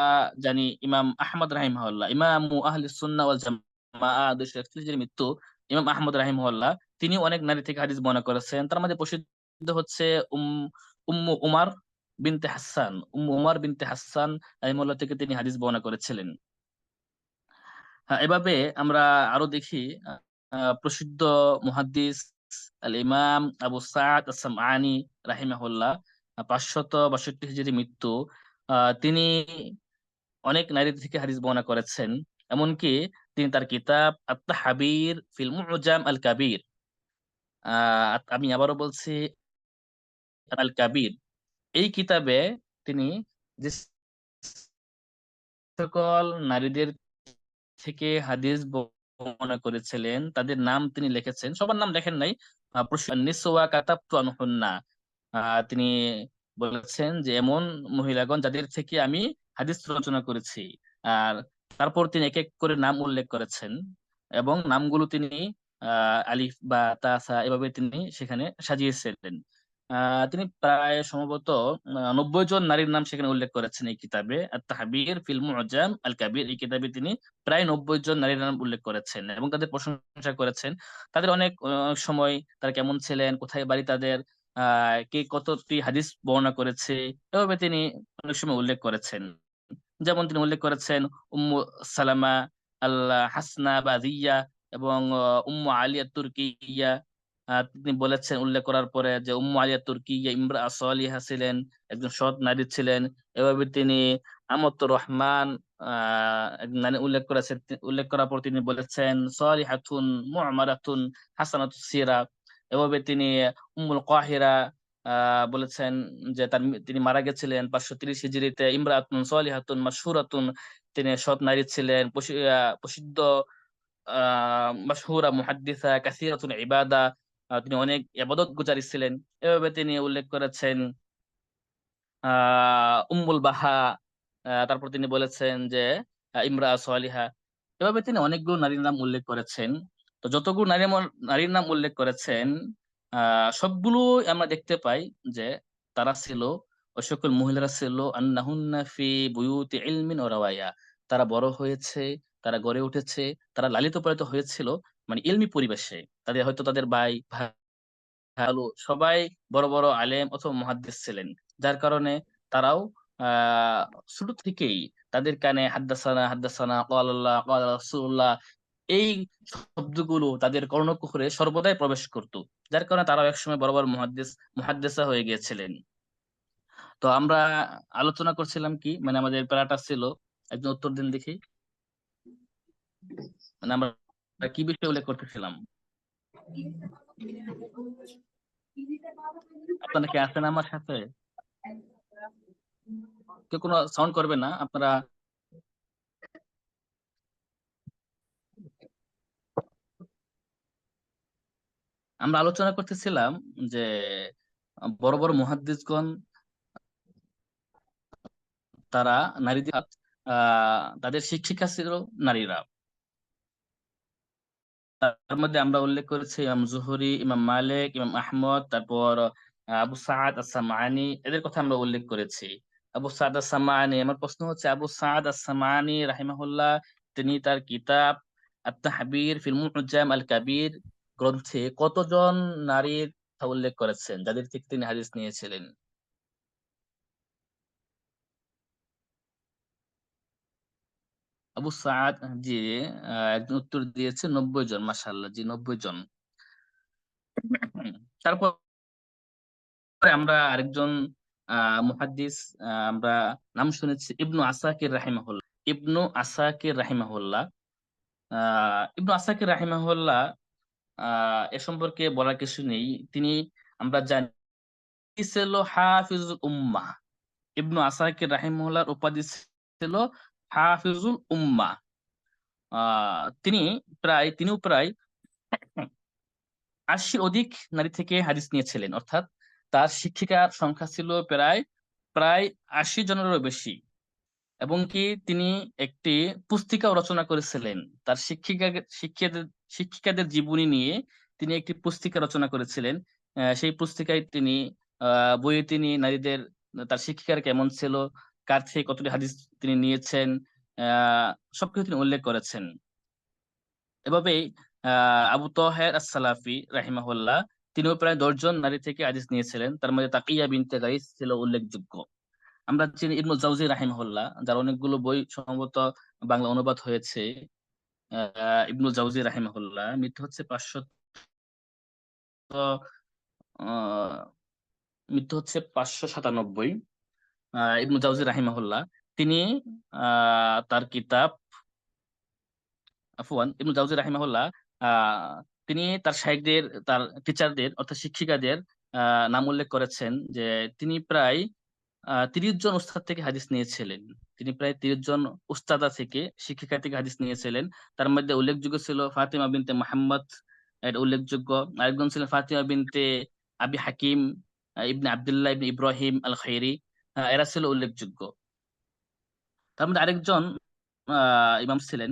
জানি ইমাম আহমদ রাহিমাহুল্লাহ, ইমামু আহলিস সুন্নাহ ওয়াল জামাআহ, 241 এর মৃত্যু। ইমাম আহমদ রাহিমাহুল্লাহ তিনি অনেক নারী থেকে হাদিস বর্ণনা করেছেন। তার মধ্যে প্রসিদ্ধ হচ্ছে উম্মু উমার বিনতে হাসান, রাহিমাহুল্লাহ থেকে তিনি হাদিস বর্ণনা করেছিলেন। হ্যাঁ, এভাবে আমরা আরো দেখি প্রসিদ্ধ মুহাদ্দিস আল ইমাম আবু সাদ আস-সামআনী রাহিমাহুল্লাহ, 562 হিজরি মৃত্যু। তিনি অনেক নারী থেকে হাদিস বর্ণনা করেছেন। এমনকি তিনি তার কিতাব আত-তাহবীর ফিল মু'জাম আল কাবীর, আমি আবারও বলছি আল কাবীর, এই কিতাবে তিনি যে সকল নারীদের থেকে হাদিস বর্ণনা করেছিলেন তাদের নাম তিনি লিখেছেন। সবার নাম লেখেন নাই। নিসওয়া কাতাবতু আনহুন্না, তিনি বলেছেন যে এমন মহিলাগণ যাদের থেকে আমি হাদিস রচনা করেছি। আর তারপর তিনি এক এক করে নাম উল্লেখ করেছেন এবং নামগুলো তিনি আলিফ বা তাসা এভাবে তিনি সেখানে সাজিয়েছিলেন। তিনি প্রায় সম্ভবত 90 জন নারীর নাম সেখানে উল্লেখ করেছেন এই কিতাবে আত-তাহবীর ফিল মু'জাম আল কাবীর। এই কিতাবে তিনি প্রায় 90 জন নারীর নাম উল্লেখ করেছেন এবং তাদের প্রশংসা করেছেন। তাদের অনেক সময় তারা কেমন ছিলেন, কোথায় বাড়ি তাদের, কে কতটি হাদিস বর্ণনা করেছে, এভাবে তিনি অনেক সময় উল্লেখ করেছেন। যেমন তিনি উল্লেখ করেছেন উম্মু সালামা আল হাসনা বা জিয়া এবং উম্মু আলিয়া তুর্কিয়া। তিনি বলেছেন উল্লেখ করার পরে যে উম্মু আলিয়া তুর্কিয়া ইমরা সালিহা ছিলেন, একজন সৎ নারী ছিলেন। এভাবে তিনি আমতুর রহমান একজন নারী উল্লেখ করার পর তিনি বলেছেন সালিহাতুন মু'মারাতুন হাসানাতুস সিরা। এভাবে তিনি উম্মুল কাহিরা বলেছেন যে তিনি মারা গেছিলেন 530 হিজরিতে। ইমরাতুন সালিহাতুন মাশহুরাতুন, তিনি সৎ নারী ছিলেন, প্রসিদ্ধ মাশহুরা মুহাদ্দিসা কাসীরাতুল ইবাদা, তিনি অনেক ইবাদত গুজারি ছিলেন। এভাবে তিনি উল্লেখ করেছেন উম্মুল বাহা, তারপর তিনি বলেছেন যে ইমরা সালিহা। এভাবে তিনি অনেকগুলো নারীর নাম উল্লেখ করেছেন। তো যতগুলো নারীর নাম উল্লেখ করেছেন সবগুলো আমরা দেখতে পাই যে তারা ছিল, ওই সকল মহিলারা ছিল আন্নাহুন্না ফি বুয়ুতি ইলমিন ওয়া রাওয়ায়া, তারা বড় হয়েছে, তারা গড়ে উঠেছে, তারা লালিত পালিত হয়েছিল মানে ইলমি পরিবেশে। তাদের হয়তো তাদের ভালো সবাই বড় বড় আলেম অথবা মুহাদ্দিস ছিলেন, যার কারণে তারাও ছোট থেকেই তাদের কানে হাদ্দাসানা হাদ্দাসানা ক্বালা আল্লাহ ক্বালা রাসূলুল্লাহ এই শব্দগুলো তাদের কর্ণকুহরে সর্বদাই প্রবেশ করত, যার কারণে তারাও একসময় বড় বড় মুহাদ্দিসা হয়ে গিয়েছিলেন। তো আমরা আলোচনা করছিলাম কি, মানে আমাদের প্যারাটা ছিল, একজন উত্তর দিন দেখি, মানে আমরা কি বিষয়ে উল্লেখ করতেছিলাম? আপনারা কি আছেন আমার সাথে? কেউ কোনো সাউন্ড করবে না আপনারা। আমরা আলোচনা করতেছিলাম যে বড় বড় মুহাদ্দিসগণ তারা নারীদের তাদের শিক্ষিকা ছিল নারীরা। তার মধ্যে আমরা উল্লেখ করেছি ইমাম জুহরি, ইমাম মালিক, ইমাম আহমদ, তারপর আবু সাআদ আস-সামানি, এদের কথা আমরা উল্লেখ করেছি। আবু সাআদ আস-সামানি, আমার প্রশ্ন হচ্ছে আবু সাআদ আস-সামানি রাহিমাহুল্লাহ তিনি তার কিতাব আত-তাহবীর ফিল মু'জাম আল কাবীর গ্রন্থে কতজন নারীর কথা উল্লেখ করেছেন যাদের থেকে তিনি হাদিস নিয়েছিলেন? আবু সাআদ, জি, একজন উত্তর দিয়েছে 90 জন। মাশাআল্লাহ, জি 90 জন। তারপর আমরা আরেকজন মুহাদ্দিস আমরা নাম শুনেছি, ইবনু আসাকির রাহিমাহুল্লাহ। ইবনু আসাকির রাহিমাহুল্লাহ ইবনু আসাকির রাহিমাহুল্লাহ এ সম্পর্কে বলার কিছু নেই। তিনি, আমরা জানি, ছিল হাফিজুল উম্মাহ। ইবনু আসাকির রাহিমাহুল্লাহর উপাধি ছিল হাফিজুল উম্মাহ। তিনিও প্রায় 80 অধিক নারী থেকে হাদিস নিয়েছিলেন, অর্থাৎ তার শিক্ষিকার সংখ্যা ছিল প্রায় প্রায় 80 জনেরও বেশি। এবং কি তিনি একটি পুস্তিকাও রচনা করেছিলেন তার শিক্ষিকাদের জীবনী নিয়ে। তিনি একটি পুস্তিকা রচনা করেছিলেন। সেই পুস্তিকায় তিনি বইয়ে তিনি নারীদের, তার শিক্ষিকার কেমন ছিল, কার থেকে কতটি হাদিস তিনি নিয়েছেন, সবকিছু তিনি উল্লেখ করেছেন। এভাবেই আবু তাহের আস-সালাফি রাহিমাহুল্লাহ তিনিও প্রায় 10 জন নারী থেকে হাদিস নিয়েছিলেন। তার মধ্যে তাকিয়া বিনতে গাইস ছিল উল্লেখযোগ্য। আমরা চিনি ইবনু জাওজি রাহিমাহুল্লাহ, যার অনেকগুলো বই সম্ভবত বাংলা অনুবাদ হয়েছে। ইবনু জাওজি রাহিমাহুল্লাহ মৃত্যু হচ্ছে 597। ইবনু জাওজি রাহিমাহুল্লাহ তিনি তার কিতাব, আফওয়ান, ইবনু জাওজি রাহিমাহুল্লাহ আহ তিনি তার শাইখদের, তার টিচারদের অর্থাৎ শিক্ষিকাদের নাম উল্লেখ করেছেন যে তিনি প্রায় 30 জন উস্তাদ থেকে হাদিস নিয়েছিলেন। তিনি প্রায় 30 জন উস্তাদা থেকে, শিক্ষিকা থেকে হাদিস নিয়েছিলেন। তার মধ্যে উল্লেখযোগ্য ছিল ফাতিমা বিনতে মুহাম্মদ, এটা উল্লেখযোগ্য। আরেকজন ছিলেন ফাতিমা বিনতে আবি হাকিম ইবনে আব্দুল্লাহ ইবনে ইব্রাহিম আল খাইরি। এরা ছিল উল্লেখযোগ্য। তার মধ্যে আরেকজন ইমাম ছিলেন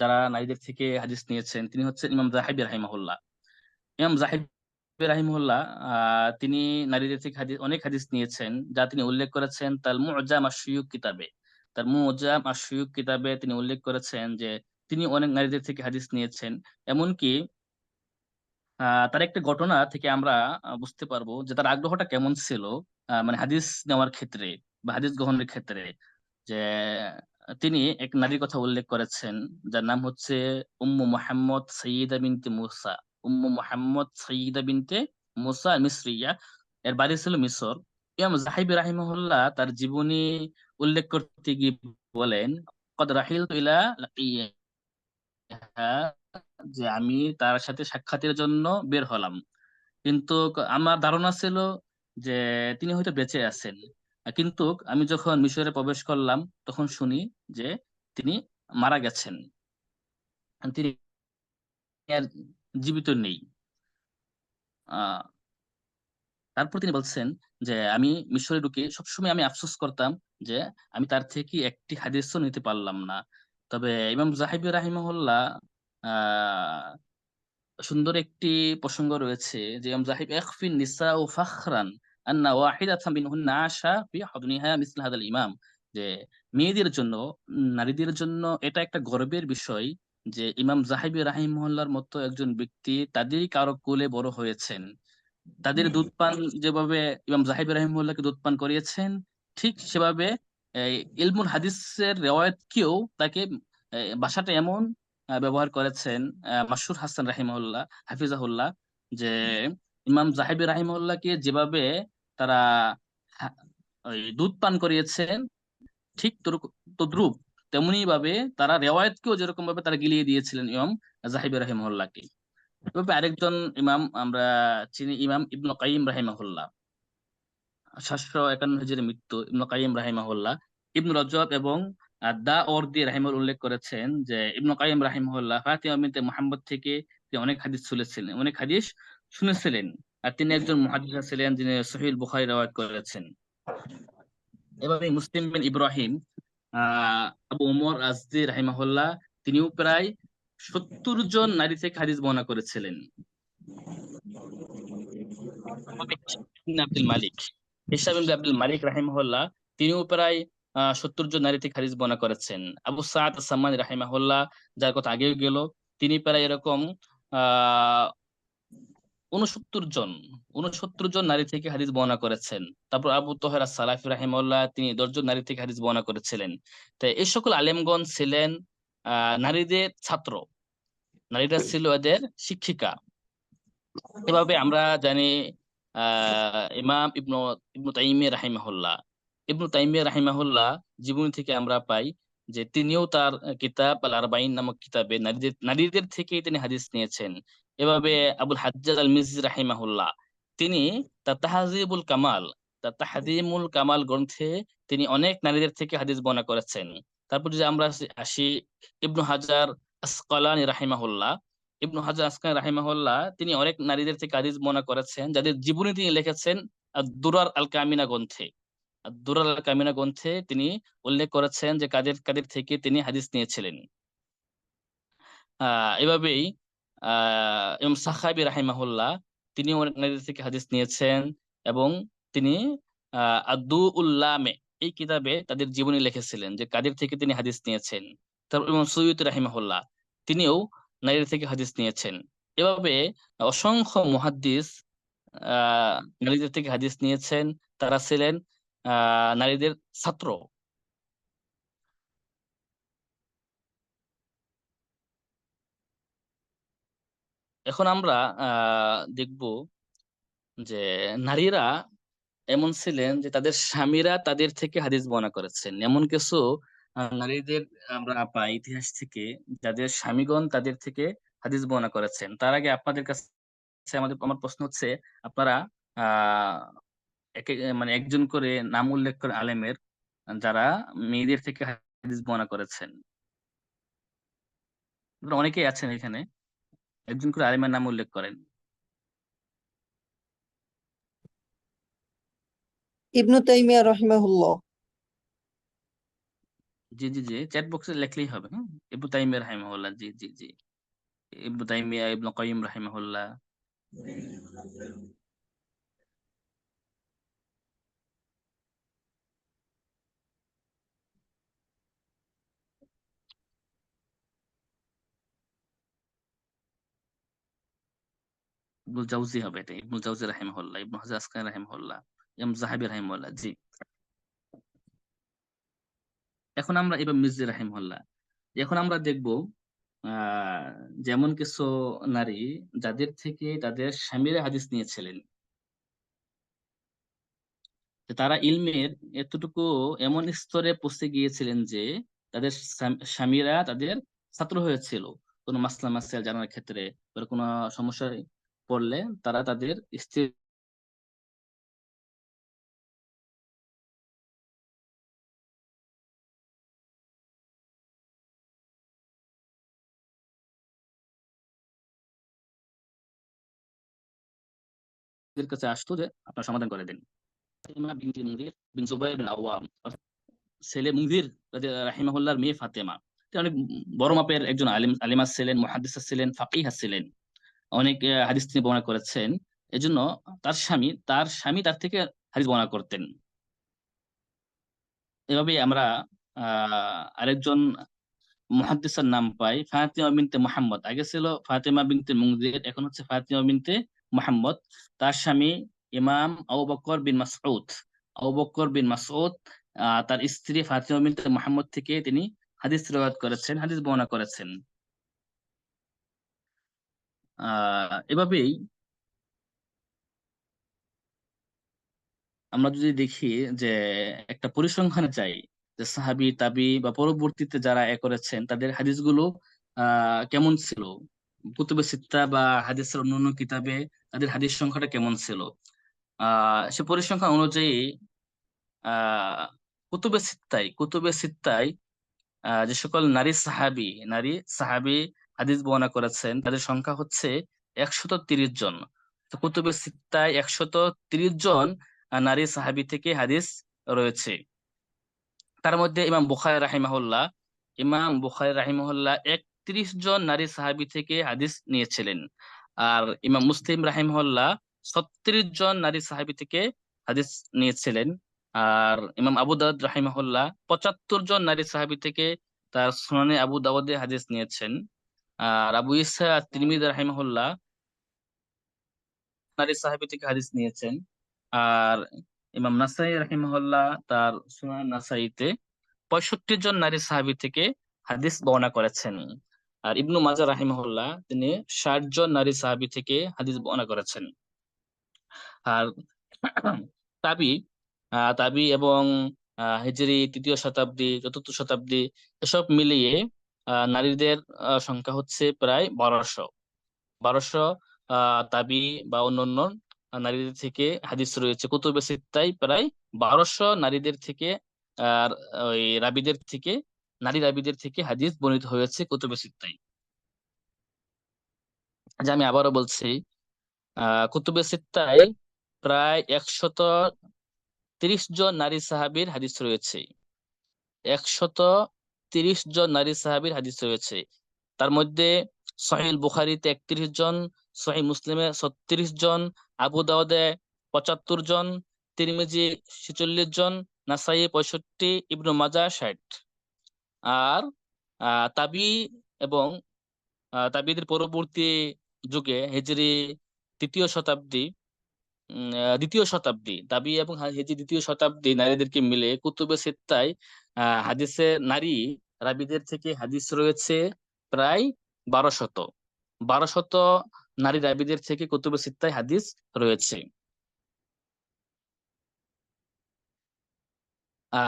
যারা নারীদের থেকে হাদিস নিয়েছেন, তিনি হচ্ছেন ইমাম যাহিবি রাহিমাহুল্লাহ। ইমাম যাহিবি রাহিমাহুল্লাহ তিনি নারীদের থেকে অনেক হাদিস নিয়েছেন, যা তিনি উল্লেখ করেছেন তার মু'জাম আশ-শুয়ুখ কিতাবে। তার মু'জাম আশ-শুয়ুখ কিতাবে তিনি উল্লেখ করেছেন যে তিনি অনেক নারীদের থেকে হাদিস নিয়েছেন। এমনকি তার একটা ঘটনা থেকে আমরা বুঝতে পারবো যে তার আগ্রহটা কেমন ছিল, মানে হাদিস নেওয়ার ক্ষেত্রে বা হাদিস গ্রহণের ক্ষেত্রে। যে তিনি এক নারীর কথা উল্লেখ করেছেন যার নাম হচ্ছে উম্মু মুহাম্মদ সাইয়্যিদা বিনতে মুসা। উম্মু মুহাম্মদ সাইয়্যিদা বিনতে মুসা মিসরিয়া, এর বাড়ি ছিল মিশর। ইমাম যাহিবি রাহিমাহুল্লাহ তার জীবনী উল্লেখ করতে গিয়ে বলেন, কদ রাহিলতু ইলা লাকিয়া, যে আমি তার সাথে সাক্ষাতের জন্য বের হলাম, কিন্তু আমার ধারণা ছিল যে তিনি হয়তো বেঁচে আছেন। কিন্তু আমি যখন মিশরে প্রবেশ করলাম তখন শুনি যে তিনি মারা গেছেন, তিনি আর জীবিত নেই। আহ তারপর তিনি বলছেন যে আমি মিশরে ঢুকে সবসময় আমি আফসোস করতাম যে আমি তার থেকে একটি হাদিসও নিতে পারলাম না। তবে ইমাম যাহিবি রাহিমাহুল্লাহ আহ সুন্দর একটি প্রসঙ্গ রয়েছে যে ইমাম যাহিব ইয়াকফিন নিসাউ ফাখরান আন্না ওয়াহিদাতাম মিনহুন্না আশা ফি হুদনিহা মিসল হাদাল ইমাম, যে মেয়েদের জন্য, নারীদের জন্য এটা একটা গর্বের বিষয় যে ইমাম যাহিবি রাহিমাহুল্লাহর মতো একজন ব্যক্তি তাদেরই কারো কোলে বড় হয়েছেন। তাদের দুধ পান যেভাবে ইমাম যাহিবি রাহিমাহুল্লাহকে দুধ পান করিয়েছেন, ঠিক সেভাবে এই ইলমুল হাদিসের রেওয়ায়েতকেও তাকে ভাষাটা এমন ব্যবহার করেছেন মাসুর হাসান রাহিমাহুল্লাহ হাফিজাহুল্লাহ, যে ইমাম যাহিবি রাহিমাহুল্লাহকে যেভাবে তারা ওই দুধ পান করিয়েছেন, ঠিক তদ্রুপ তেমনি ভাবে তারা রেওয়ায়েতকেও যেরকম ভাবে তারা গিলিয়ে দিয়েছিলেন ইমাম জাহিবি রাহিমাহুল্লাহকে। এভাবে আরেকজন ইমাম আমরা চিনি, ইমাম ইবনে কাইয়িম রাহিমাহুল্লাহ, 751 হিজরি মৃত্যু ইবনে কাইয়িম রাহিমাহুল্লাহ। ইবনে রজব এবং দা ওয়ার্দি রাহিমাহুল্লাহ উল্লেখ করেছেন যে ইবনে কাইয়িম রাহিমাহুল্লাহ ফাতিমা বিনতে মুহাম্মদ থেকে তিনি অনেক হাদিস শুনেছিলেন, অনেক হাদিস শুনেছিলেন। আর তিনি একজন মুহাদ্দিস ছিলেন যিনি সহিহ বুখারী রওয়ায়াত করেছেন। এভাবে মুসলিম বিন ইব্রাহিম আবু ওমর আজদি রাহিমাহুল্লাহ, তিনিও প্রায় 70 জন নারী থেকে হাদিস বর্ণনা করেছিলেন। আব্দুল মালিক, হিশাম ইবনে আব্দুল মালিক রাহিমাহুল্লাহ, তিনিও প্রায় 70 জন নারী থেকে হাদিস বর্ণনা করেছেন। আবু সাদ আস-সামানি রাহিমাহুল্লাহ, যার কথা আগেও গেল, তিনি প্রায় এরকম আহ 69 জন নারী থেকে হাদিস বর্ণনা করেছেন। তারপর আবু তাহের আস-সালাফি রাহিমাহুল্লাহ, তিনি 10 জন নারী থেকে হাদিস বর্ণনা করেছিলেন। তো এই সকল আলেমগণ ছিলেন নারীদের ছাত্র, নারীরা ছিল এদের শিক্ষিকা। এভাবে আমরা জানি ইমাম ইবনু তাইমিয়া রাহিমাহুল্লাহ, জীবনী থেকে আমরা পাই যে তিনিও তার কিতাব আল আরবাঈন নামক কিতাবে নারীদের থেকে তিনি হাদিস নিয়েছেন। এভাবে আবুল হাজ্জাজ আল মিজজি রাহিমাহুল্লাহ, তিনি তার তাহযীমুল কামাল গ্রন্থে তিনি অনেক নারীদের থেকে হাদিস বর্ণনা করেছেন। তারপর যদি আমরা আসি ইবনু হাজার আসকালানী রাহিমাহুল্লাহ, তিনি অনেক নারীদের থেকে হাদিস বর্ণনা করেছেন, যাদের জীবনী তিনি লিখেছেন দুরার আল কামিনা গ্রন্থে। দুরার আল কামিনা গ্রন্থে তিনি উল্লেখ করেছেন যে কাদের কাদের থেকে তিনি হাদিস নিয়েছিলেন। এভাবেই ইমাম সাখাবী রাহিমাহুল্লাহ, তিনি অনেক নারীদের থেকে হাদিস নিয়েছেন এবং তিনি আদু উল্লামে এই কিতাবে তাদের জীবনী লিখেছিলেন যে কাদের থেকে তিনি হাদিস নিয়েছেন। তারপর ইমাম সুয়ুতী রাহিমাহুল্লাহ, তিনিও নারীদের থেকে হাদিস নিয়েছেন। এভাবে অসংখ্য মুহাদ্দিস নারীদের থেকে হাদিস নিয়েছেন, তারা ছিলেন নারীদের ছাত্র। এখন আমরা দেখব যে নারীরা এমন ছিলেন যে তাদের স্বামীরা তাদের থেকে হাদিস বর্ণনা করেছেন। এমন কিছু নারীদের আমরা পাই ইতিহাস থেকে, যাদের স্বামীগণ তাদের থেকে হাদিস বর্ণনা করেছেন। তার আগে আপনাদের কাছে আমার প্রশ্ন হচ্ছে, আপনারা আহ মানে একজন করে নাম উল্লেখ করে আলেমের যারা মেয়েদের থেকে হাদিস বর্ণনা করেছেন। আপনারা অনেকেই আছেন এখানে, একজন করে আলেমের নাম উল্লেখ করেন। ইবনু তাইমিয়া রহিমাহুল্লাহ। জি জি জি, চ্যাট বক্সে লিখলেই হবে। হ্যাঁ, ইবনু তাইমিয়া রাহিমাহুল্লাহ, জি জি জি, ইবনু তাইমিয়া, ইবনু কাইয়িম রাহিমাহুল্লাহ। ইবনুল জাউজি হবে এটা, ইবনুল জাউজি রাহিমাহুল্লাহ, ইবনু হাজার আসকালানী রাহিমাহুল্লাহ, ইমাম যাহাবী রাহিমাহুল্লাহ। জি, এখন আমরা ইমাম মিজজি রাহিমাহুল্লাহ, এখন আমরা দেখব আহ যেমন কিছু নারী যাদের থেকে তাদের স্বামীরা হাদিস নিয়েছিলেন, যে তারা ইলমের এতটুকু এমন স্তরে পৌঁছে গিয়েছিলেন যে তাদের স্বামীরা তাদের ছাত্র হয়েছিল। কোনো মাসলা মাসাইল জানার ক্ষেত্রে বা কোনো সমস্যায় পড়লে তারা তাদের স্ত্রী এর কাছে আসতো যে আপনার সমাধান করে দিন। ফাতিমা বিনতে মুগির বিন জুবাইর বিন আওয়াম, ছেলে মুগির রাহিমাহুল্লাহর মেয়ে ফাতেমা, তিনি অনেক বড় মাপের একজন আলিমা ছিলেন, মুহাদ্দিসা ছিলেন, ফাকিহা ছিলেন, অনেক হাদিস তিনি বর্ণনা করেছেন। এজন্য তার স্বামী তার থেকে হাদিস বর্ণনা করতেন। এভাবে আমরা আরেকজন মুহাদ্দিসের নাম পাই, ফাতিমা বিনতে মুহাম্মদ। আগে ছিল ফাতিমা বিনতে মুনজির, এখন হচ্ছে ফাতিমা বিনতে মুহাম্মদ। তার স্বামী ইমাম আবু বকর বিন মাসউদ, তার স্ত্রী ফাতিমা বিনতে মুহাম্মদ থেকে তিনি হাদিস riwayat করেছেন, হাদিস বর্ণনা করেছেন। এভাবেই আমরা যদি দেখি যে একটা পরিসংখ্যানে চাই যে সাহাবী তাবি বা পরবর্তীতে যারা করেছেন তাদের হাদিসগুলো কেমন ছিল, কুতুবে সিত্তা বা হাদিসের অন্যান্য কিতাবে তাদের হাদিস সংখ্যাটা কেমন ছিল। সে পরিসংখ্যান অনুযায়ী আহ কুতুবে সিত্তায় যে সকল নারী সাহাবী হাদিস বর্ণনা করেছেন তাদের সংখ্যা হচ্ছে 130 জন। তো কুতুবে সিত্তায় 130 জন নারী সাহাবী থেকে হাদিস রয়েছে। তার মধ্যে ইমাম বুখারী রাহিমাহুল্লাহ 31 জন নারী সাহাবী থেকে হাদিস নিয়েছিলেন। আর ইমাম মুসলিম রাহিমাহুল্লাহ 36 জন নারী সাহাবী থেকে হাদিস নিয়েছিলেন। আর ইমাম আবু দাউদ রাহিমাহুল্লাহ 75 জন নারী সাহাবী থেকে তার সুনানে আবু দাউদে হাদিস নিয়েছেন। আর আবু ইসা তিরমিজি রাহিমাহুল্লাহ নারী সাহাবী থেকে হাদিস নিয়েছেন। আর ইমাম নাসাই রাহিমাহুল্লাহ তার সুনান নাসাইতে 65 জন নারী সাহাবী থেকে হাদিস বর্ণনা করেছেন। আর ইবনু মাজাহ রাহিমাহুল্লাহ তিনি 60 জন নারী সাহাবী থেকে হাদিস বর্ণনা করেছেন। আর তাবি তাবি এবং হিজরি 3য় শতাব্দী 4র্থ শতাব্দী এসব মিলিয়ে নারীদের সংখ্যা হচ্ছে প্রায় 1200 তাবি বা অন্যান্য নারীদের থেকে হাদিস রয়েছে কুতুবে সিত্তায় প্রায় 1200 নারীদের থেকে আর ওই নারী রাবিদের থেকে হাদিস বর্ণিত হয়েছে কুতুবে সিত্তায়। যে আমি আবারও বলছি, কুতুবে সিত্তায় প্রায় 130 জন নারী সাহাবীর হাদিস রয়েছে। 130 জন নারী সাহাবীর হাদিস রয়েছে। তার মধ্যে সহিহ বুখারীতে 31 জন, সহিহ মুসলিমে 36 জন, আবু দাউদে 75 জন, তিরমিজি 46 জন, নাসাই 65, ইবনু মাজাহ 60। আর তাবি এবং তাবিদের পরবর্তী যুগে হিজরি 3য় শতাব্দী দ্বিতীয় শতাব্দী তাবি এবং হিজরি 2য় শতাব্দী নারীদেরকে মিলে কুতুবে সিত্তায় হাদিসে নারী রাবিদের থেকে হাদিস রয়েছে প্রায় 1200 নারী রাবিদের থেকে কুতুবে সিত্তায় হাদিস রয়েছে।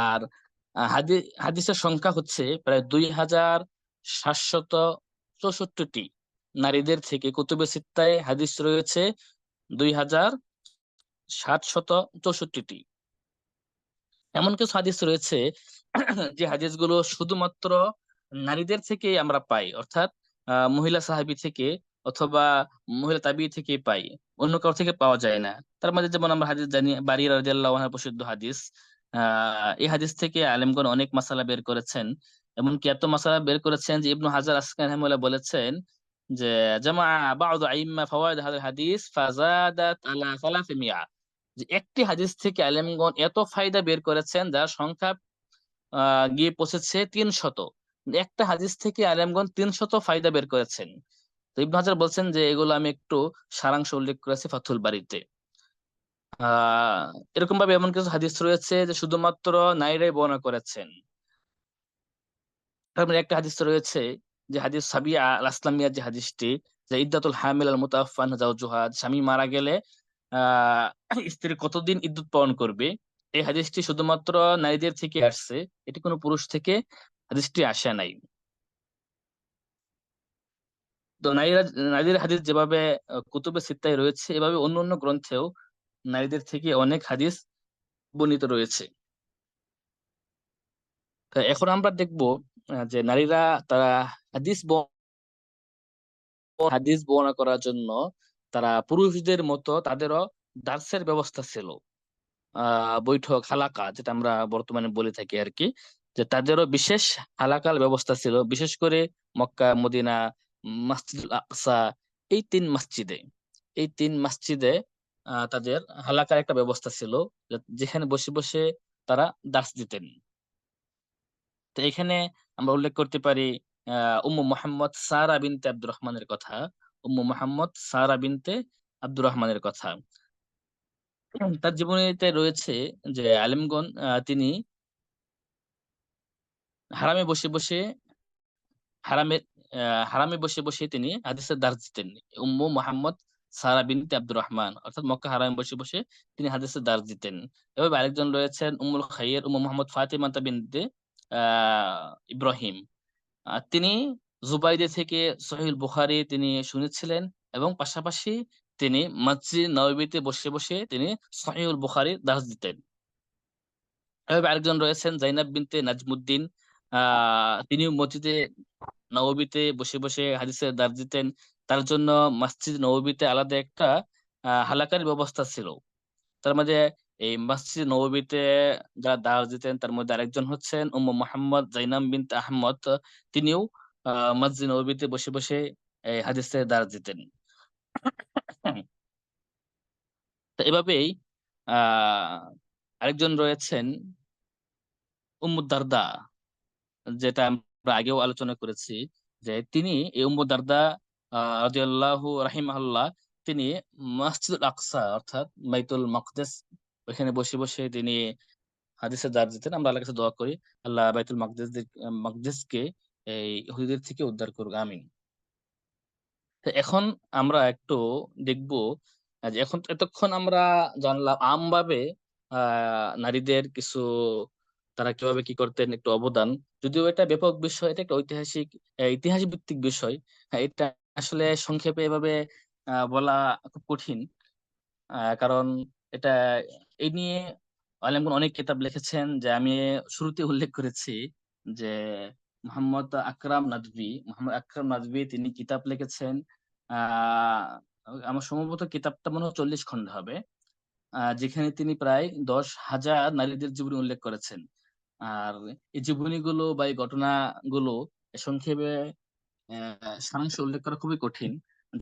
আর হাদিসের সংখ্যা হচ্ছে প্রায় 2764টি। নারীদের থেকে কুতুবে সিত্তায় হাদিস রয়েছে 2764টি। এমন কিছু হাদিস রয়েছে যে হাদিসগুলো শুধুমাত্র নারীদের থেকে আমরা পাই, অর্থাৎ মহিলা সাহাবী থেকে অথবা মহিলা তাবী থেকে পাই, অন্য কারো থেকে পাওয়া যায় না। তার মধ্যে যেমন আমরা হাদিস জানি, বারিরা রাদিয়াল্লাহু আনহা প্রসিদ্ধ হাদিস। এই হাদিস থেকে আলেমগণ অনেক মাসালা বের করেছেন, এমনকি এত মাসালা বের করেছেন যে ইবনু হাজার আসকালানি রাহিমাহুল্লাহ বলেছেন যে জামা বা'দু আইম্মা ফাওয়াইদ হাযাল হাদিস ফাযাদাত আলা 300। যে একটি হাদিস থেকে আলেমগণ এত ফায়দা বের করেছেন যার সংখ্যা গিয়ে পৌঁছেছে 300। একটা হাদিস থেকে আলেমগণ 300 ফায়দা বের করেছেন। তো ইবনু হাজার বলছেন যে এগুলো আমি একটু সারাংশ উল্লেখ করেছি ফাথুল বারীতে। এরকম ভাবে এমন কিছু হাদিস রয়েছে যে শুধুমাত্র নারীরাই বর্ণনা করেছেন। তারপরে একটা হাদিস রয়েছে যে হাদিস সাবিয়া আল আসলামিয়া, যে হাদিসটি যে ইদ্দাতুল হামিল আল মুতাওয়াফফা আনহা যাওজুহা, স্বামী মারা গেলে স্ত্রী কতদিন ইদ্যুৎ পালন করবে, এই হাদিসটি শুধুমাত্র নারীদের থেকে আসছে, এটি কোনো পুরুষ থেকে হাদিসটি আসে নাই। তো নারীদের হাদিস যেভাবে কুতুবে সিত্তায় রয়েছে, এভাবে অন্য অন্য গ্রন্থেও নারীদের থেকে অনেক হাদিস বর্ণিত রয়েছে। তো এখন আমরা দেখব যে নারীরা তারা হাদিস হাদিস বর্ণনা করার জন্য তারা পুরুষদের মতো তাদেরও দার্সের ব্যবস্থা ছিল, বৈঠক হালাকা যেটা আমরা বর্তমানে বলে থাকি আর কি, যে তাদেরও বিশেষ হালাকার ব্যবস্থা ছিল, বিশেষ করে মক্কা, মদিনা, মসজিদুল আকসা, এই তিন মসজিদে তাদের হালাকার একটা ব্যবস্থা ছিল, যেখানে বসে বসে তারা দার্স দিতেন। তো এখানে আমরা উল্লেখ করতে পারি উম্মু মুহাম্মদ সারা বিনতে আব্দুর রহমানের কথা। কথা তার জীবনীতে রয়েছে যে আলেমগণ তিনি হারামে বসে বসে হারামে হারামে বসে বসে তিনি হাদিসের দার্স দিতেন। উম্মু মুহাম্মদ সারা বিনতে আব্দুর রহমান, অর্থাৎ মক্কা হারামে বসে বসে তিনি হাদিসের দার্স দিতেন। এভাবে আরেকজন রয়েছেন উম্মুল খাইর মোহাম্মদ ফাতিমা বিনতে ইব্রাহিম। তিনি জুবাইদে থেকে সহিহ বুখারী তিনি শুনেছিলেন এবং পাশাপাশি তিনি মসজিদ নববীতে বসে বসে তিনি সহিহুল বুখারীর দার্স দিতেন। এভাবে আরেকজন রয়েছেন জাইনাব বিনতে নাজমুদ্দিন। তিনি মসজিদে নববীতে বসে বসে হাদিসের দার্স দিতেন। তার জন্য মসজিদ নববীতে আলাদা একটা হালাকার ব্যবস্থা ছিল। তার মধ্যে এই মসজিদ নববীতে যারা দাওয়াত দিতেন তার মধ্যে আরেকজন হচ্ছেন উম্মু মুহাম্মদ জাইনাব বিনত আহমদ। তিনিও মসজিদ নববীতে বসে বসে এই হাদিসের দাওয়াত দিতেন। তো এভাবেই আরেকজন রয়েছেন উম্মু দারদা, যেটা আমরা আগেও আলোচনা করেছি যে তিনি এই উম্মু দারদা রাদিয়াল্লাহু রাহিমাহুল্লাহ তিনি মসজিদুল আকসা অর্থাৎ বাইতুল মাকদিস ওখানে বসে বসে তিনি হাদিসের দার দিতেন। আমরা আল্লাহর কাছে দোয়া করি আল্লাহ বাইতুল মাকদিসকে এই ইহুদিদের থেকে উদ্ধার করুক, আমিন। তো এখন আমরা একটু দেখব যে এখন এতক্ষণ আমরা জানলাম আমভাবে নারীদের কিছু তারা কিভাবে কি করতেন একটু অবদান, যদিও এটা ব্যাপক বিষয়, এটা একটা ঐতিহাসিক ইতিহাস ভিত্তিক বিষয়। এটা আসলে সংক্ষেপে এভাবে বলা খুব কঠিন, কারণ এটা এই নিয়ে আলেমগণ অনেক কিতাব লিখেছেন। যে আমি শুরুতে উল্লেখ করেছি যে মোহাম্মদ আকরাম নাদভী তিনি কিতাব লিখেছেন। আহ আমার সম্ভবত কিতাবটা মনে হয় 40 খন্ড হবে, যেখানে তিনি প্রায় 10,000 নারীদের জীবনী উল্লেখ করেছেন। আর এই জীবনীগুলো বা এই ঘটনাগুলো সংক্ষেপে সারাংশ উল্লেখ করা খুবই কঠিন,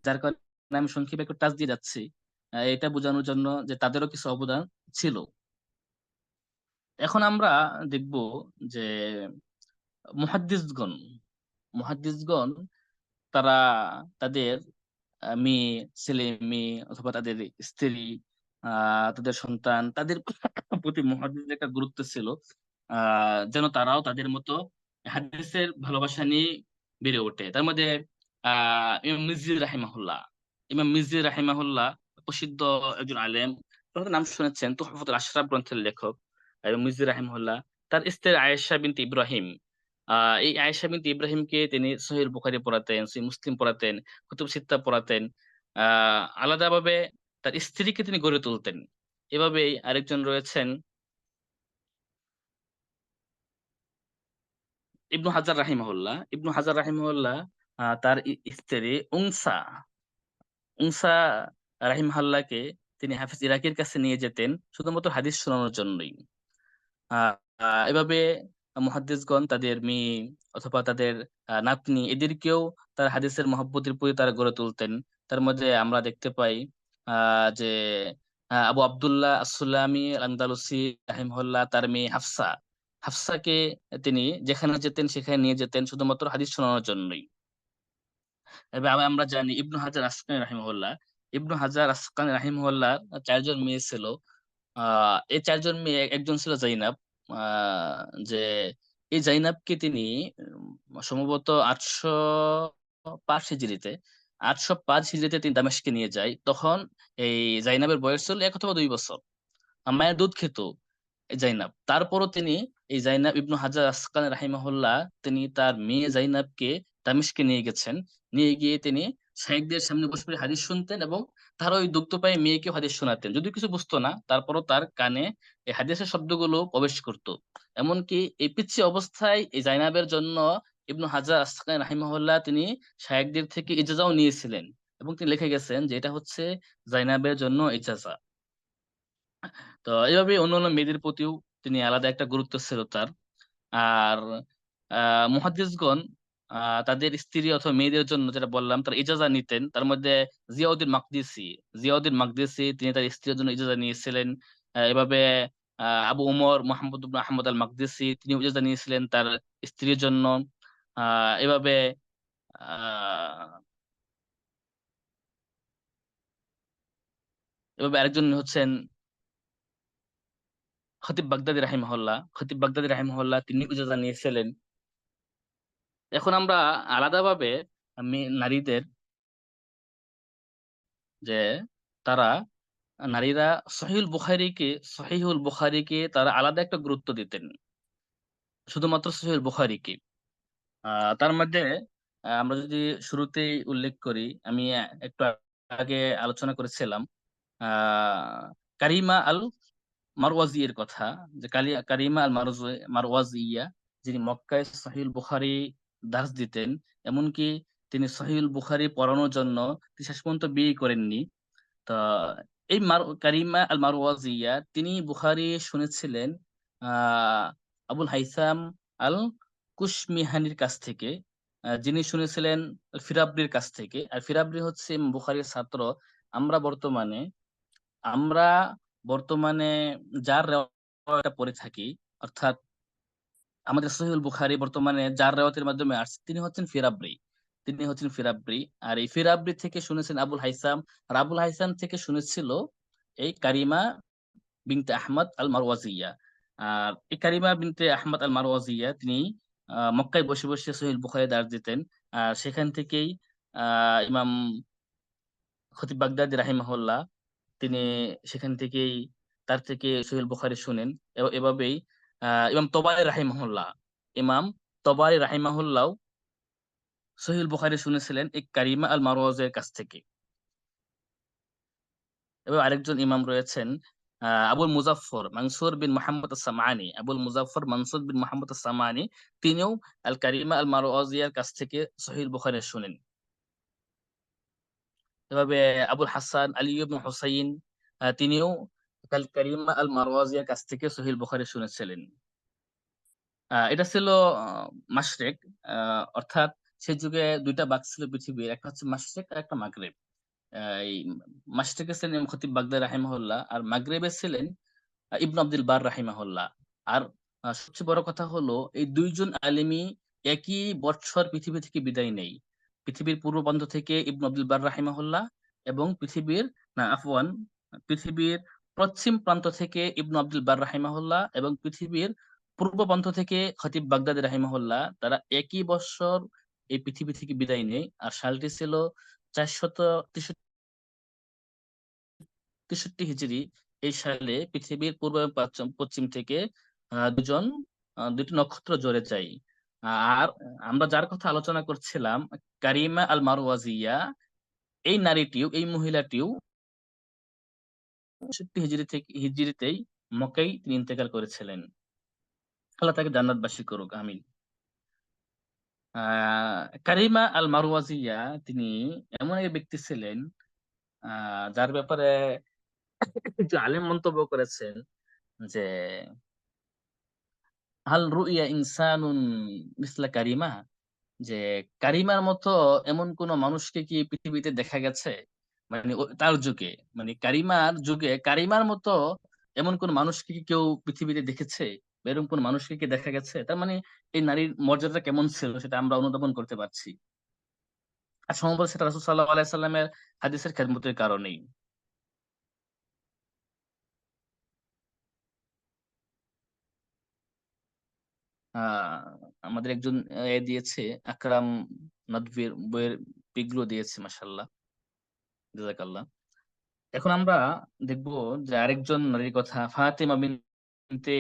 যার কারণে আমি সংক্ষেপে একটু টাচ দিয়ে যাচ্ছি এটা বোঝানোর জন্য যে তাদেরও কিছু অবদান ছিল। এখন আমরা দেখব যে মুহাদ্দিসগণ মুহাদ্দিসগণ তারা তাদের মেয়ে, ছেলে মেয়ে অথবা তাদের স্ত্রী, তাদের সন্তান, তাদের প্রতি মুহাদ্দিসদের একটা গুরুত্ব ছিল, যেন তারাও তাদের মতো হাদিসের ভালোবাসা নিয়ে বেড়ে ওঠে। তার মধ্যে ইমাম মিজরি রাহিমাহুল্লাহ প্রসিদ্ধ একজন আলেম, আপনারা নাম শুনেছেন, তুহফাতুল আশরাফ গ্রন্থের লেখক ইমাম মিজরি রাহিমাহুল্লাহ। তার স্ত্রী আয়েশা বিনতে ইব্রাহিম, এই আয়েশা বিনতে ইব্রাহিমকে তিনি সহিহ বুখারী পড়াতেন, সহিহ মুসলিম পড়াতেন, কুতুব সিত্তা পড়াতেন। আলাদাভাবে তার স্ত্রীকে তিনি গড়ে তুলতেন। এভাবেই আরেকজন রয়েছেন ইবনু হাজার রাহিমাহুল্লাহ। তার স্ত্রী উনসা উনসা রাহিমাহুল্লাহকে তিনি হাফিজ ইরাকির কাছে নিয়ে যেতেন শুধুমাত্র হাদিস শোনানোর জন্যই। এভাবে মুহাদ্দিসগণ তাদের মেয়ে অথবা তাদের নাতনি এদেরকেও তার হাদিসের মহব্বতের প্রতি তারা গড়ে তুলতেন। তার মধ্যে আমরা দেখতে পাই যে আবু আব্দুল্লাহ আসসুলামি আল-আন্দালুসি রাহিমাহুল্লাহ তার মেয়ে হাফসাকে তিনি যেখানে যেতেন সেখানে নিয়ে যেতেন শুধুমাত্র হাদিস শোনানোর জন্যই। এবার আমরা জানি ইবনু হাজার আসকানি রাহিমাহুল্লাহ 4জন মেয়ে ছিল। এই 4জন মেয়ে একজন ছিল জাইনাব। আহ, যে এই জাইনাবকে তিনি সম্ভবত 805 হিজরিতে তিনি দামেস্কে নিয়ে যায়। তখন এই জাইনাবের বয়স ছিল 1 অথবা 2 বছর। মায়ের দুধ খেত এই জাইনাব। তারপরও তিনি এই জাইনাব ইবনু হাজার আসকানি রাহিমাহুল্লাহ তিনি তার মেয়ে জাইনাবকে দামেস্কে নিয়ে গেছেন। নিয়ে গিয়ে তিনি শাইখদের সামনে বসে বসে হাদিস শুনতেন এবং তার ওই দুগ্ধপায়ী মেয়েকে হাদিস শোনাতেন। যদিও কিছু বুঝতো না, তারপরও তার কানে এই হাদিসের শব্দগুলো প্রবেশ করত। এমনকি এই পিচ্ছি অবস্থায় এই জাইনাবের জন্য ইবনু হাজার আসকানি রাহিমাহুল্লাহ তিনি শাইখদের থেকে ইজাজাও নিয়েছিলেন এবং তিনি লিখে গেছেন যে এটা হচ্ছে জাইনাবের জন্য ইজাজা। তো এইভাবে অন্যান্য মেয়েদের প্রতিও তিনি আলাদা একটা গুরুত্ব ছিল তার। আর মুহাদ্দিসগণ তাদের স্ত্রী অথবা মেয়েদের জন্য যেটা বললাম তার ইজাজা নিতেন। তার মধ্যে জিয়াউদ্দিন মাকদিসি তিনি তার স্ত্রীর জন্য ইজাজা নিয়েছিলেন। এভাবে আবু উমর মোহাম্মদ ইবনে আহমদ আল মাকদিসি তিনি ইজাজা নিয়েছিলেন তার স্ত্রীর জন্য। এভাবে আহ এভাবে আরেকজন হচ্ছেন খতিব বাগদাদি রাহিমাহুল্লাহ তিনি ইজাজা নিয়েছিলেন। এখন আমরা আলাদাভাবে নারীদের যে তারা নারীরা সহিহুল বুখারীকে তারা আলাদা একটা গুরুত্ব দিতেন, শুধুমাত্র সহিহুল বুখারীকে। তার মধ্যে আমরা যদি শুরুতেই উল্লেখ করি, আমি একটু আগে আলোচনা করেছিলাম আহ কারিমা আল মারওয়াজি এর কথা, যে কারিমা আল মারওয়াজিয়া, যিনি মক্কায় সহিহুল বুখারী দার্স দিতেন। এমনকি তিনি সহিহুল বুখারী পড়ানোর জন্য তিনি শেষ পর্যন্ত বিয়ে করেননি। তা এই কারিমা আল মারওয়াজিয়া তিনি বুখারী শুনেছিলেন আহ আবুল হাইসাম আল কুশমিহানির কাছ থেকে, যিনি শুনেছিলেন ফিরাব্রির কাছ থেকে। আর ফিরাব্রি হচ্ছে ইমাম বুখারীর ছাত্র। আমরা বর্তমানে আমরা বর্তমানে যার রেওয়ায়তটা পড়ে থাকি, অর্থাৎ আমাদের সহিহুল বুখারী বর্তমানে যার রেওয়ায়তের মাধ্যমে আসছে, তিনি হচ্ছেন ফিরাব্রি। আর এই ফিরাব্রি থেকে শুনেছেন আবুল হাইসাম, আর আবুল হাইসাম থেকে শুনেছিল এই কারিমা বিনতে আহমদ আল মারওয়াজিয়া। আর এই কারিমা বিনতে আহমদ আল মারওয়াজিয়া তিনি মক্কায় বসে বসে সহিহুল বুখারী দার্স দিতেন। আর সেখান থেকেই ইমাম খতিব বাগদাদি রাহিমাহুল্লাহ তিনি সেখান থেকেই তার থেকে সহিহুল বুখারী শুনেন। এভাবেই ইমাম তবারি রাহিমাহুল্লাহ সহিহুল বুখারী শুনেছিলেন এই কারিমা আল মারওয়াজির কাছ থেকে। এবার আরেকজন ইমাম রয়েছেন আবুল মুজাফফর মানসুর বিন মুহাম্মদ আস-সামানি। তিনিও আল কারিমা আল মারওয়াজিয়ার কাছ থেকে সহিহুল বুখারী শুনেন। এভাবে আবুল হাসান আলী ইবনে হুসাইন তিনিও আল কারিমা আল মারওয়াজিয়ার কাছ থেকে সহিহুল বুখারী শুনেছিলেন। এটা ছিল মাশরিক, অর্থাৎ সেই যুগে দুইটা ভাগ ছিল পৃথিবীর, একটা হচ্ছে মাশরিক আর একটা মাগরিব। এই মাশরিকে ছিলেন ইমাম খতিব বাগদাদি রাহিমাহুল্লাহ, আর মাগরিবে ছিলেন ইবনে আব্দুল বার রাহিমাহুল্লাহ। আর সবচেয়ে বড় কথা হলো এই দুইজন আলেমী একই বৎসর পৃথিবী থেকে বিদায় নেই। পৃথিবীর পূর্ব প্রান্ত থেকে ইবনে আব্দুল বার রাহিমাহুল্লাহ, এবং পৃথিবীর পশ্চিম প্রান্ত থেকে ইবনে আব্দুল বার রাহিমাহুল্লাহ, এবং পৃথিবীর পূর্ব প্রান্ত থেকে খতিব বাগদাদি রাহিমাহুল্লাহ, তারা একই বৎসর এই পৃথিবী থেকে বিদায় নেই। আর সালটি ছিল 463 হিজরি। এই সালে পৃথিবীর পূর্ব এবং পশ্চিম থেকে দুটি নক্ষত্র জোড়ে যায়। আর আমরা যার কথা আলোচনা করছিলাম, কারিমা আল মারওয়াজিয়া, এই মহিলাটিও 63 হিজরিতেই মক্কায় তিনি ইন্তেকাল করেছিলেন। আল্লাহ তাকে জান্নাতবাসী করুক, আমিন। কারিমা আল মারওয়াজিয়া তিনি এমন এক ব্যক্তি ছিলেন যার ব্যাপারে কিছু আলেম মন্তব্য করেছেন যে হাল রুইয়া ইনসানুন মিসলা কারিমা, যে কারিমার মতো এমন কোন মানুষকে কি পৃথিবীতে দেখা গেছে? মানে তার যুগে, মানে কারিমার যুগে কারিমার মতো এমন কোন মানুষকে কি কেউ পৃথিবীতে দেখেছে, বা এরকম কোন মানুষকে কি দেখা গেছে? তার মানে এই নারীর মর্যাদা কেমন ছিল সেটা আমরা অনুধাবন করতে পারছি। আর সম্ভবত সেটা রাসূল সাল্লাল্লাহু আলাইহি সাল্লামের হাদিসের খেদমতের কারণেই। আহ আমাদের একজন দিয়েছে, আকরাম নদভীর বইয়ের পিকগুলো দিয়েছে, মাশাআল্লাহ, জাযাকাল্লাহ। এখন আমরা দেখব যে আরেকজন নারীর কথা, বিনতে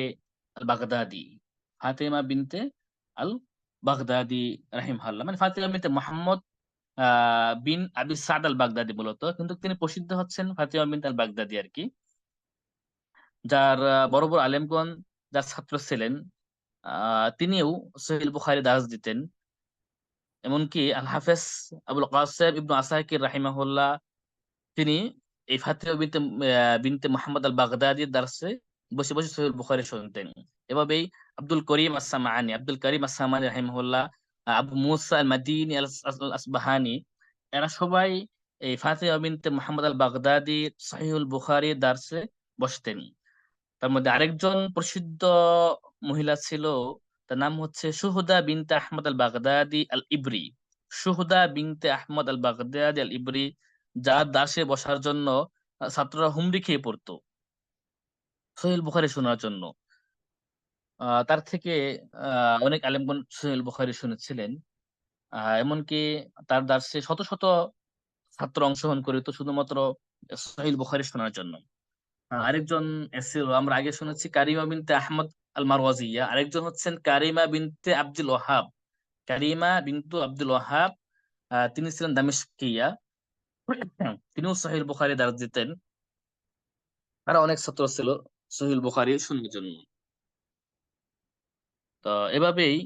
আল বাগদাদি। ফাতেমা বিনতে আল বাগদাদি রাহিমাহুল্লাহ, মানে ফাতেমা বিনতে মুহাম্মদ বিন আবি সাদ আল বাগদাদি মূলত, কিন্তু তিনি প্রসিদ্ধ হচ্ছেন ফাতেমা বিনতে আল বাগদাদি আর কি। যার বড় বড় আলেমগণ যার ছাত্র ছিলেন, তিনিও সহিহ বুখারী দার্স দিতেন। এমনকি আল হাফেজ আবুল কাসেম ইবনু আসাকির রাহিমাহুল্লাহ তিনি এই ফাতিমা বিনতে মুহাম্মদ আল বাগদাদির দার্সে বসে বসে সহিহ বুখারী শুনতেন। এভাবেই আব্দুল করিম আস-সামানি রাহিমাহুল্লাহ, আবু মুসা আল মাদিনী আল আসবাহানি, এরা সবাই এই ফাতিমা বিনতে মুহাম্মদ আল বাগদাদির সহিহুল বুখারী দার্সে বসতেন। তার মধ্যে আরেকজন প্রসিদ্ধ মহিলা ছিল, তার নাম হচ্ছে সুহদা বিনতে আহমদ আল বাগদাদি আল ইবরি। সুহদা বিনতে আহমদ আল বাগদাদি আল ইবরি, যার দাসে বসার জন্য ছাত্ররা হুমড়ি খেয়ে পড়তো সহিহ বুখারী শোনার জন্য। তার থেকে অনেক আলেমগণ সহিহ বুখারী শুনেছিলেন। এমনকি তার দাসে শত শত ছাত্র অংশগ্রহণ করিত শুধুমাত্র সহিহ বুখারী শোনার জন্য। আরেকজন ছিল, আমরা আগে শুনেছি কারিমা বিনতে আহমদ আল মারওয়াজিয়া, আরেকজন হচ্ছেন কারিমা বিনতে আব্দুল ওয়াহাব। কারিমা বিনতু আব্দুল ওয়াহাব তিনি ছিলেন দামেস্কিয়া, তিনিও সহিহ বুখারী দার্স দিতেন। আরো অনেক ছাত্র ছিল সহিহ বুখারী শোনার জন্য। তো এভাবেই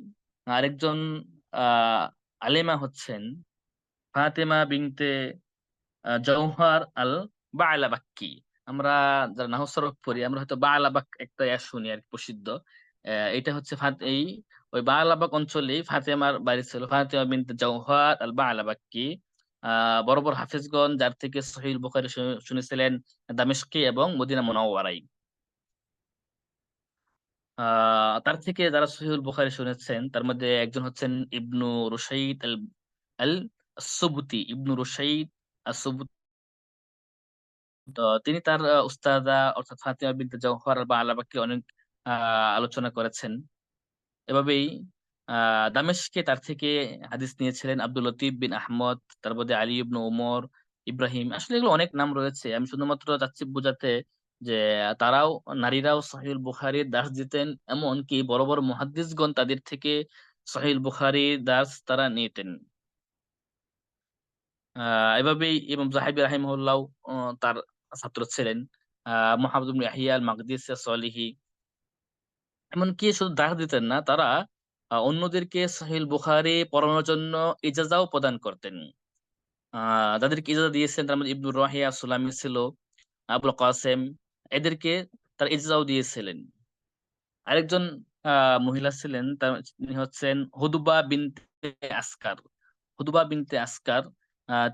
আরেকজন আহ আলেমা হচ্ছেন ফাতেমা বিনতে জওহার আল বালাবাক্কি। আমরা যারা নাহু সরফ পড়ি আমরা হয়তো বালাবাক একটা শুনি আর কি, প্রসিদ্ধ। এটা হচ্ছে এই ওই বালাবাক অঞ্চলেই ফাতেমার বাড়ি ছিল, ফাতেমা বিনতে জওহার আল বালাবাক্কি। বড় বড় হাফেজগণ যার থেকে সহিহ বুখারী শুনেছিলেন দামেস্কে এবং মদিনা মুনাওয়ারায়। তার থেকে যারা সহিহুল বুখারী শুনেছেন তার মধ্যে একজন হচ্ছেন ইবনু রুশাইদ আল আল সুবুতি, ইবনু রুশাইদ আস-সুবুতি। তো তিনি তার উস্তাদা অর্থাৎ ফাতিমা বিনতে জওহর বা আলাবাকে অনেক আলোচনা করেছেন। এভাবেই দামেশকে তার থেকে হাদিস নিয়েছিলেন আব্দুল লতিফ বিন আহমদ, তার মধ্যে আলী ইবনু ওমর, ইব্রাহিম। আসলে এগুলো অনেক নাম রয়েছে, আমি শুধুমাত্র চাচ্ছি বোঝাতে যে তারাও, নারীরাও সহিহুল বুখারীর দার্স দিতেন, এমন কি বড় বড় মুহাদ্দিসগণ তাদের থেকে সহিহুল বুখারীর দার্স তারা নিতেন। এভাবেই ইমাম যাহাবী রাহিমাহুল্লাহ তার ছাত্র ছিলেন, মুহাম্মদ ইবনে ইয়াহইয়া আল মাকদিসি সলিহি। এমনকি শুধু দার্স দিতেন না, তারা অন্যদেরকে সহিহ বুখারী পড়ানোর জন্য ইজাজাও প্রদান করতেন। যাদেরকে ইজাজা দিয়েছেন তার মধ্যে ইবনুর রাহিয়া সুলামি ছিল, আবুল কাসেম, এদেরকে তার ইজাজাও দিয়েছিলেন। আরেকজন মহিলা ছিলেন, তিনি হচ্ছেন হুদবা বিনতে আসকার। হুদবা বিনতে আসকার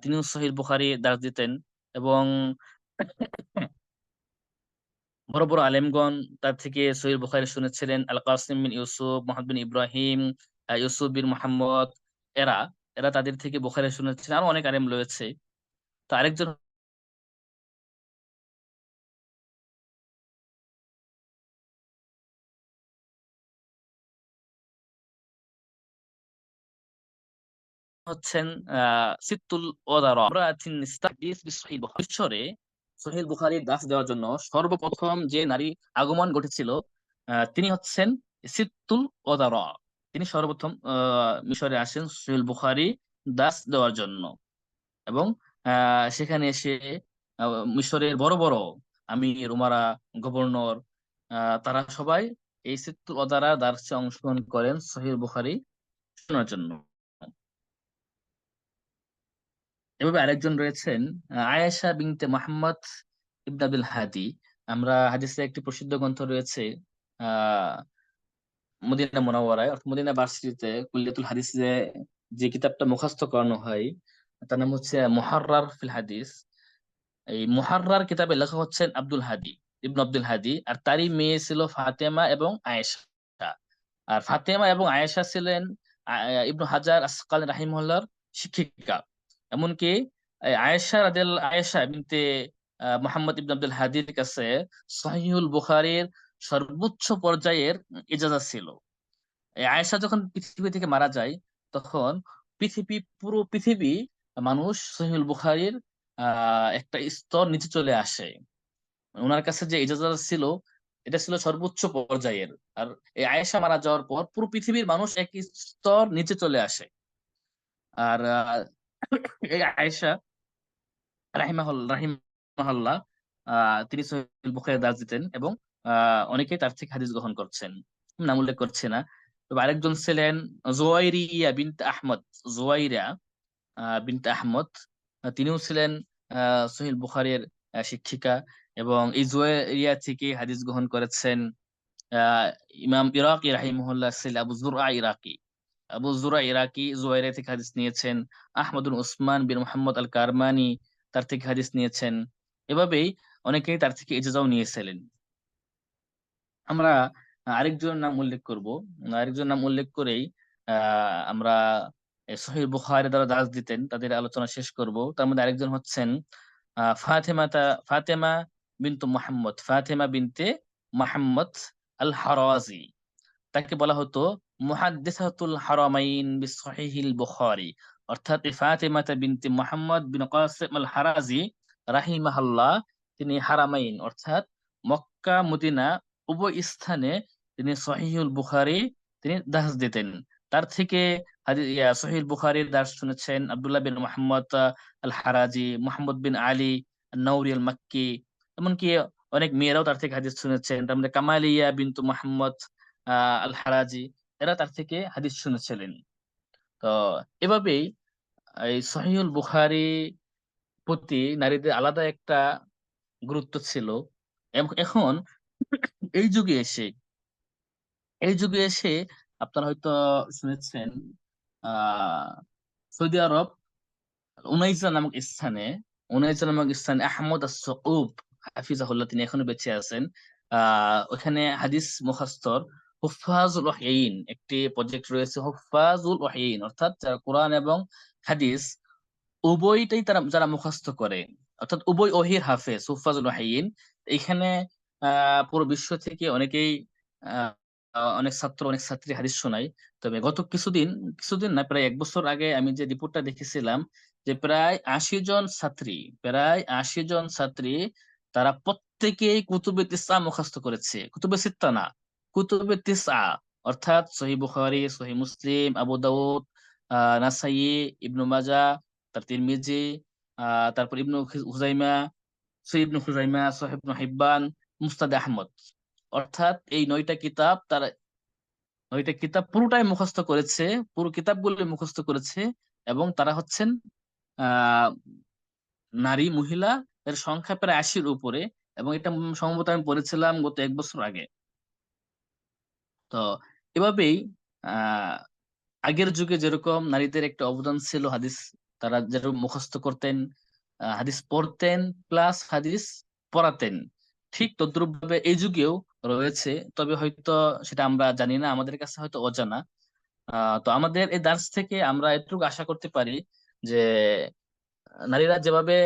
তিনিও সহিহ বুখারী দার্স দিতেন এবং বড় বড় আলেমগণ তার থেকে সহিহ বুখারী শুনেছিলেন। আল কাসিম বিন ইউসুফ, মুহাম্মদ বিন ইব্রাহিম, ইউসুফ বিন মুহাম্মদ, এরা এরা তাদের থেকে বুখারী শুনেছিলেন। আরো অনেক আলেম রয়েছে। তো আরেকজন হচ্ছেন সিত্তুল ওদারা। আমরা নিস্তাহদিস বিসহিহ বুখারী মিশরে সহিহ বুখারীর দাস দেওয়ার জন্য সর্বপ্রথম যে নারী আগমন ঘটেছিল তিনি হচ্ছেন সিত্তুল ওদারা। তিনি সর্বপ্রথম মিশরে আসেন সহিহ বুখারী দাস দেওয়ার জন্য এবং সেখানে এসে মিশরের বড় বড় আমির উমারা, গভর্নর, তারা সবাই এই সিত্তুল ওদারা দার্সে অংশগ্রহণ করেন সহিহ বুখারী শোনার জন্য। এভাবে আরেকজন রয়েছেন আয়েশা বিনতে মুহাম্মদ ইবনে আব্দুল হাদি। আমরা হাদিসে একটি প্রসিদ্ধ গ্রন্থ রয়েছে আহ মদিনা মুনাওয়ারায় অর্থাৎ মদিনা ভার্সিটিতে কুল্লিয়াতুল হাদিসে যে কিতাবটা মুখস্থ করানো হয় তার নাম হচ্ছে মুহাররার ফিল হাদিস। এই মুহাররার কিতাবে লেখা হচ্ছেন আব্দুল হাদি, ইবনে আব্দুল হাদি, আর তারই মেয়ে ছিল ফাতেমা এবং আয়েশা। আর ফাতেমা এবং আয়েশা ছিলেন ইবনু হাজার আসকালানী রাহিমাহুল্লাহর শিক্ষিকা। এমনকি আয়েশা বিনতে মুহাম্মদ ইবনে আব্দুল হাদির কাছে সহিহুল বুখারীর সর্বোচ্চ পর্যায়ের ইজাজা ছিল। এই আয়েশা যখন পৃথিবী থেকে মারা যায় তখন পুরো পৃথিবী মানুষ সহিহুল বুখারীর একটা স্তর নিচে চলে আসে। ওনার কাছে যে ইজাজত ছিল এটা ছিল সর্বোচ্চ পর্যায়ের। আর এই আয়েশা মারা যাওয়ার পর পুরো পৃথিবীর মানুষ এক স্তর নিচে চলে আসে। আর এই আয়েশা রাহিমাহুল্লাহ তিনি সহিহ বুখারী দার্স দিতেন এবং অনেকেই তার থেকে হাদিস গ্রহণ করছেন, নাম উল্লেখ করছে না। তবে আরেকজন ছিলেন জুয়াইরিয়া বিনতে আহমদ। জুয়াইরা বিনতে আহমদ তিনিও ছিলেন সহিহ বুখারীর শিক্ষিকা এবং এই জুয়াইরিয়া থেকে হাদিস গ্রহণ করেছেন আহ ইমাম ইরাকি রাহিমাহুল্লাহ ছিলেন আবু যুরআ ইরাকি। আবু যুরআ ইরাকি জুয়াইরিয়া থেকে হাদিস নিয়েছেন। আহমদুল উসমান বিন মুহাম্মদ আল কারমানি তার থেকে হাদিস নিয়েছেন। এভাবেই অনেকেই তার থেকে ইজাজাও নিয়েছিলেন। আমরা আরেকজনের নাম উল্লেখ করব। আরেকজন নাম উল্লেখ করেই আমরা সহিহ বুখারী দ্বারা দার্স দিতেন তাদের আলোচনা শেষ করব। তার মধ্যে আরেকজন হচ্ছেন ফাতেমা বিনতু মুহাম্মদ, ফাতেমা বিনতে মুহাম্মদ আল হারাজি। তাকে বলা হতো মুহাদ্দিসাতুল হারামাইন বিসহিহিল বুখারী, অর্থাৎ এই ফাতিমাতা বিনতে মুহাম্মদ বিন কাসিম আল হারাজি রাহিমাহুল্লাহ, তিনি হারামাইন অর্থাৎ মক্কা মদিনা উভয় স্থানে তিনি সহিহুল বুখারী তিনি দার্স দিতেন। তার থেকে সহিহুল বুখারীর দার্স শুনেছেন আব্দুল্লাহ বিন মুহাম্মদ আল হারাজি, মুহাম্মদ বিন আলী নৌরি আল মাক্কি, এমনকি অনেক মেয়েরাও তার থেকে হাদিস শুনেছেন। তার মধ্যে কামালিয়া বিনতু মুহাম্মদ আল হারাজি, এরা তার থেকে হাদিস শুনেছিলেন। তো এভাবেই এই সহিহুল বুখারী প্রতি নারীদের আলাদা একটা গুরুত্ব ছিল। এখন এই যুগে এসে এই যুগে এসে আপনারা হয়তো শুনেছেন আহ সৌদি আরব উনাইসা নামক স্থানে আহমদ আস-সাউব হাফিজাহুল্লাহ, তিনি এখনো বেঁচে আছেন। ওখানে হাদিস মুখাস্তর হুফাজুল ওয়াহয়িন একটি প্রজেক্ট রয়েছে, হুফাজুল ওয়াহয়িন অর্থাৎ যারা কোরআন এবং হাদিস উভয়টাই তারা যারা মুখস্থ করে, অর্থাৎ উভয় ওহির হাফেজ হুফাজুল ওয়াহয়িন। এখানে পুরো বিশ্ব থেকে অনেকেই আহ, অনেক ছাত্র অনেক ছাত্রী হাদিস শোনায়। তবে গত কিছুদিন না, প্রায় 1 বছর আগে আমি যে রিপোর্টটা দেখেছিলাম যে প্রায় 80 জন ছাত্রী তারা প্রত্যেকেই কুতুবে তিসআ মুখস্থ করেছে। কুতুবে সিত্তা না, কুতুবে তিসআ, অর্থাৎ সহিহ বুখারী, সহিহ মুসলিম, আবু দাউদ, নাসাই, ইবনু মাজাহ, তার তিরমিজি, তারপর ইবনু হুজাইমা, সহিহ ইবনু হুজাইমা, সহিহ ইবনু হিব্বান, মুসনাদ আহমদ, অর্থাৎ এই 9টা কিতাব তারা 9টা কিতাব পুরোটাই মুখস্থ করেছে, পুরো কিতাবগুলো মুখস্থ করেছে। এবং তারা হচ্ছেন আহ নারী মহিলা এর সংখ্যা প্রায় 80-র উপরে। এবং এটা সম্ভবত আমি পড়েছিলাম গত 1 বছর আগে। তো এভাবেই আহ আগের যুগে যেরকম নারীদের একটা অবদান ছিল, হাদিস তারা যেরকম মুখস্থ করতেন, হাদিস পড়তেন, প্লাস হাদিস পড়াতেন, ঠিক তদ্রুপ ভাবে এই যুগেও রয়েছে। তবে হয়তো সেটা আমরা জানি না, আমাদের কাছে হয়তো অজানা। তো আমাদের এই দার্স থেকে আমরা এটুকু আশা করতে পারি যে নারীরা যেভাবে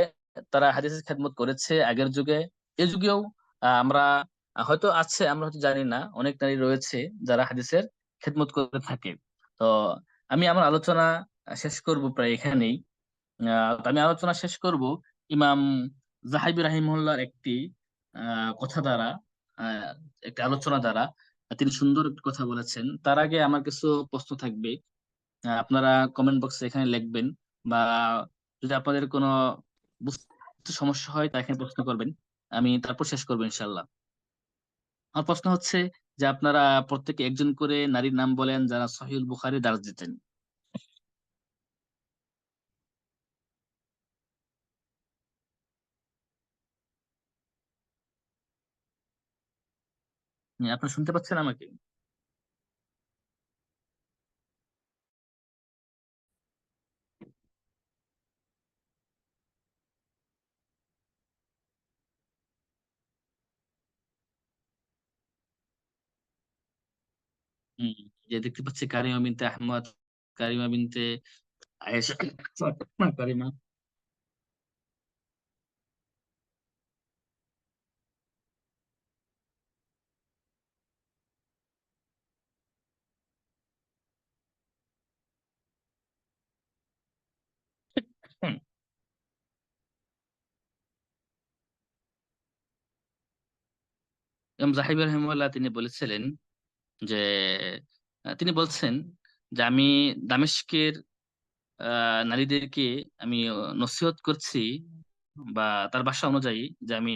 তারা হাদিসের খেদমত করেছে আগের যুগে, এই যুগেও আমরা হয়তো আছে, আমরা হয়তো জানি না, অনেক নারী রয়েছে যারা হাদিসের খেদমত করে থাকে। তো আমি আমার আলোচনা শেষ করব প্রায় এখানেই। তো আমি আলোচনা শেষ করব ইমাম জাহাবি রাহিমাহুল্লাহর একটি কথা দ্বারা, আহ, একটি আলোচনা দ্বারা। তিনি সুন্দর একটি কথা বলেছেন। তার আগে আমার কিছু প্রশ্ন থাকবে, আপনারা কমেন্ট বক্সে এখানে লিখবেন, বা যদি আপনাদের কোনো বুঝতে সমস্যা হয় তা এখানে প্রশ্ন করবেন, আমি তারপর শেষ করবো ইনশাল্লাহ। আমার প্রশ্ন হচ্ছে যে আপনারা প্রত্যেকে একজন করে নারীর নাম বলেন যারা সহিহুল বুখারী দার্স দিতেন। আপনারা শুনতে পাচ্ছেন আমাকে? হম, যে দেখতে পাচ্ছি কারিমা বিনতে আহমদ, কারিমা বিনতে আয়েশা, কারিমা। হুম, ইমাম জাহির রহিমাহুল্লাহ তিনি বলেছিলেন যে তিনি বলছেন যে আমি দামেস্কের নারীদেরকে আমি নসিহত করছি, বা তার ভাষা অনুযায়ী যে আমি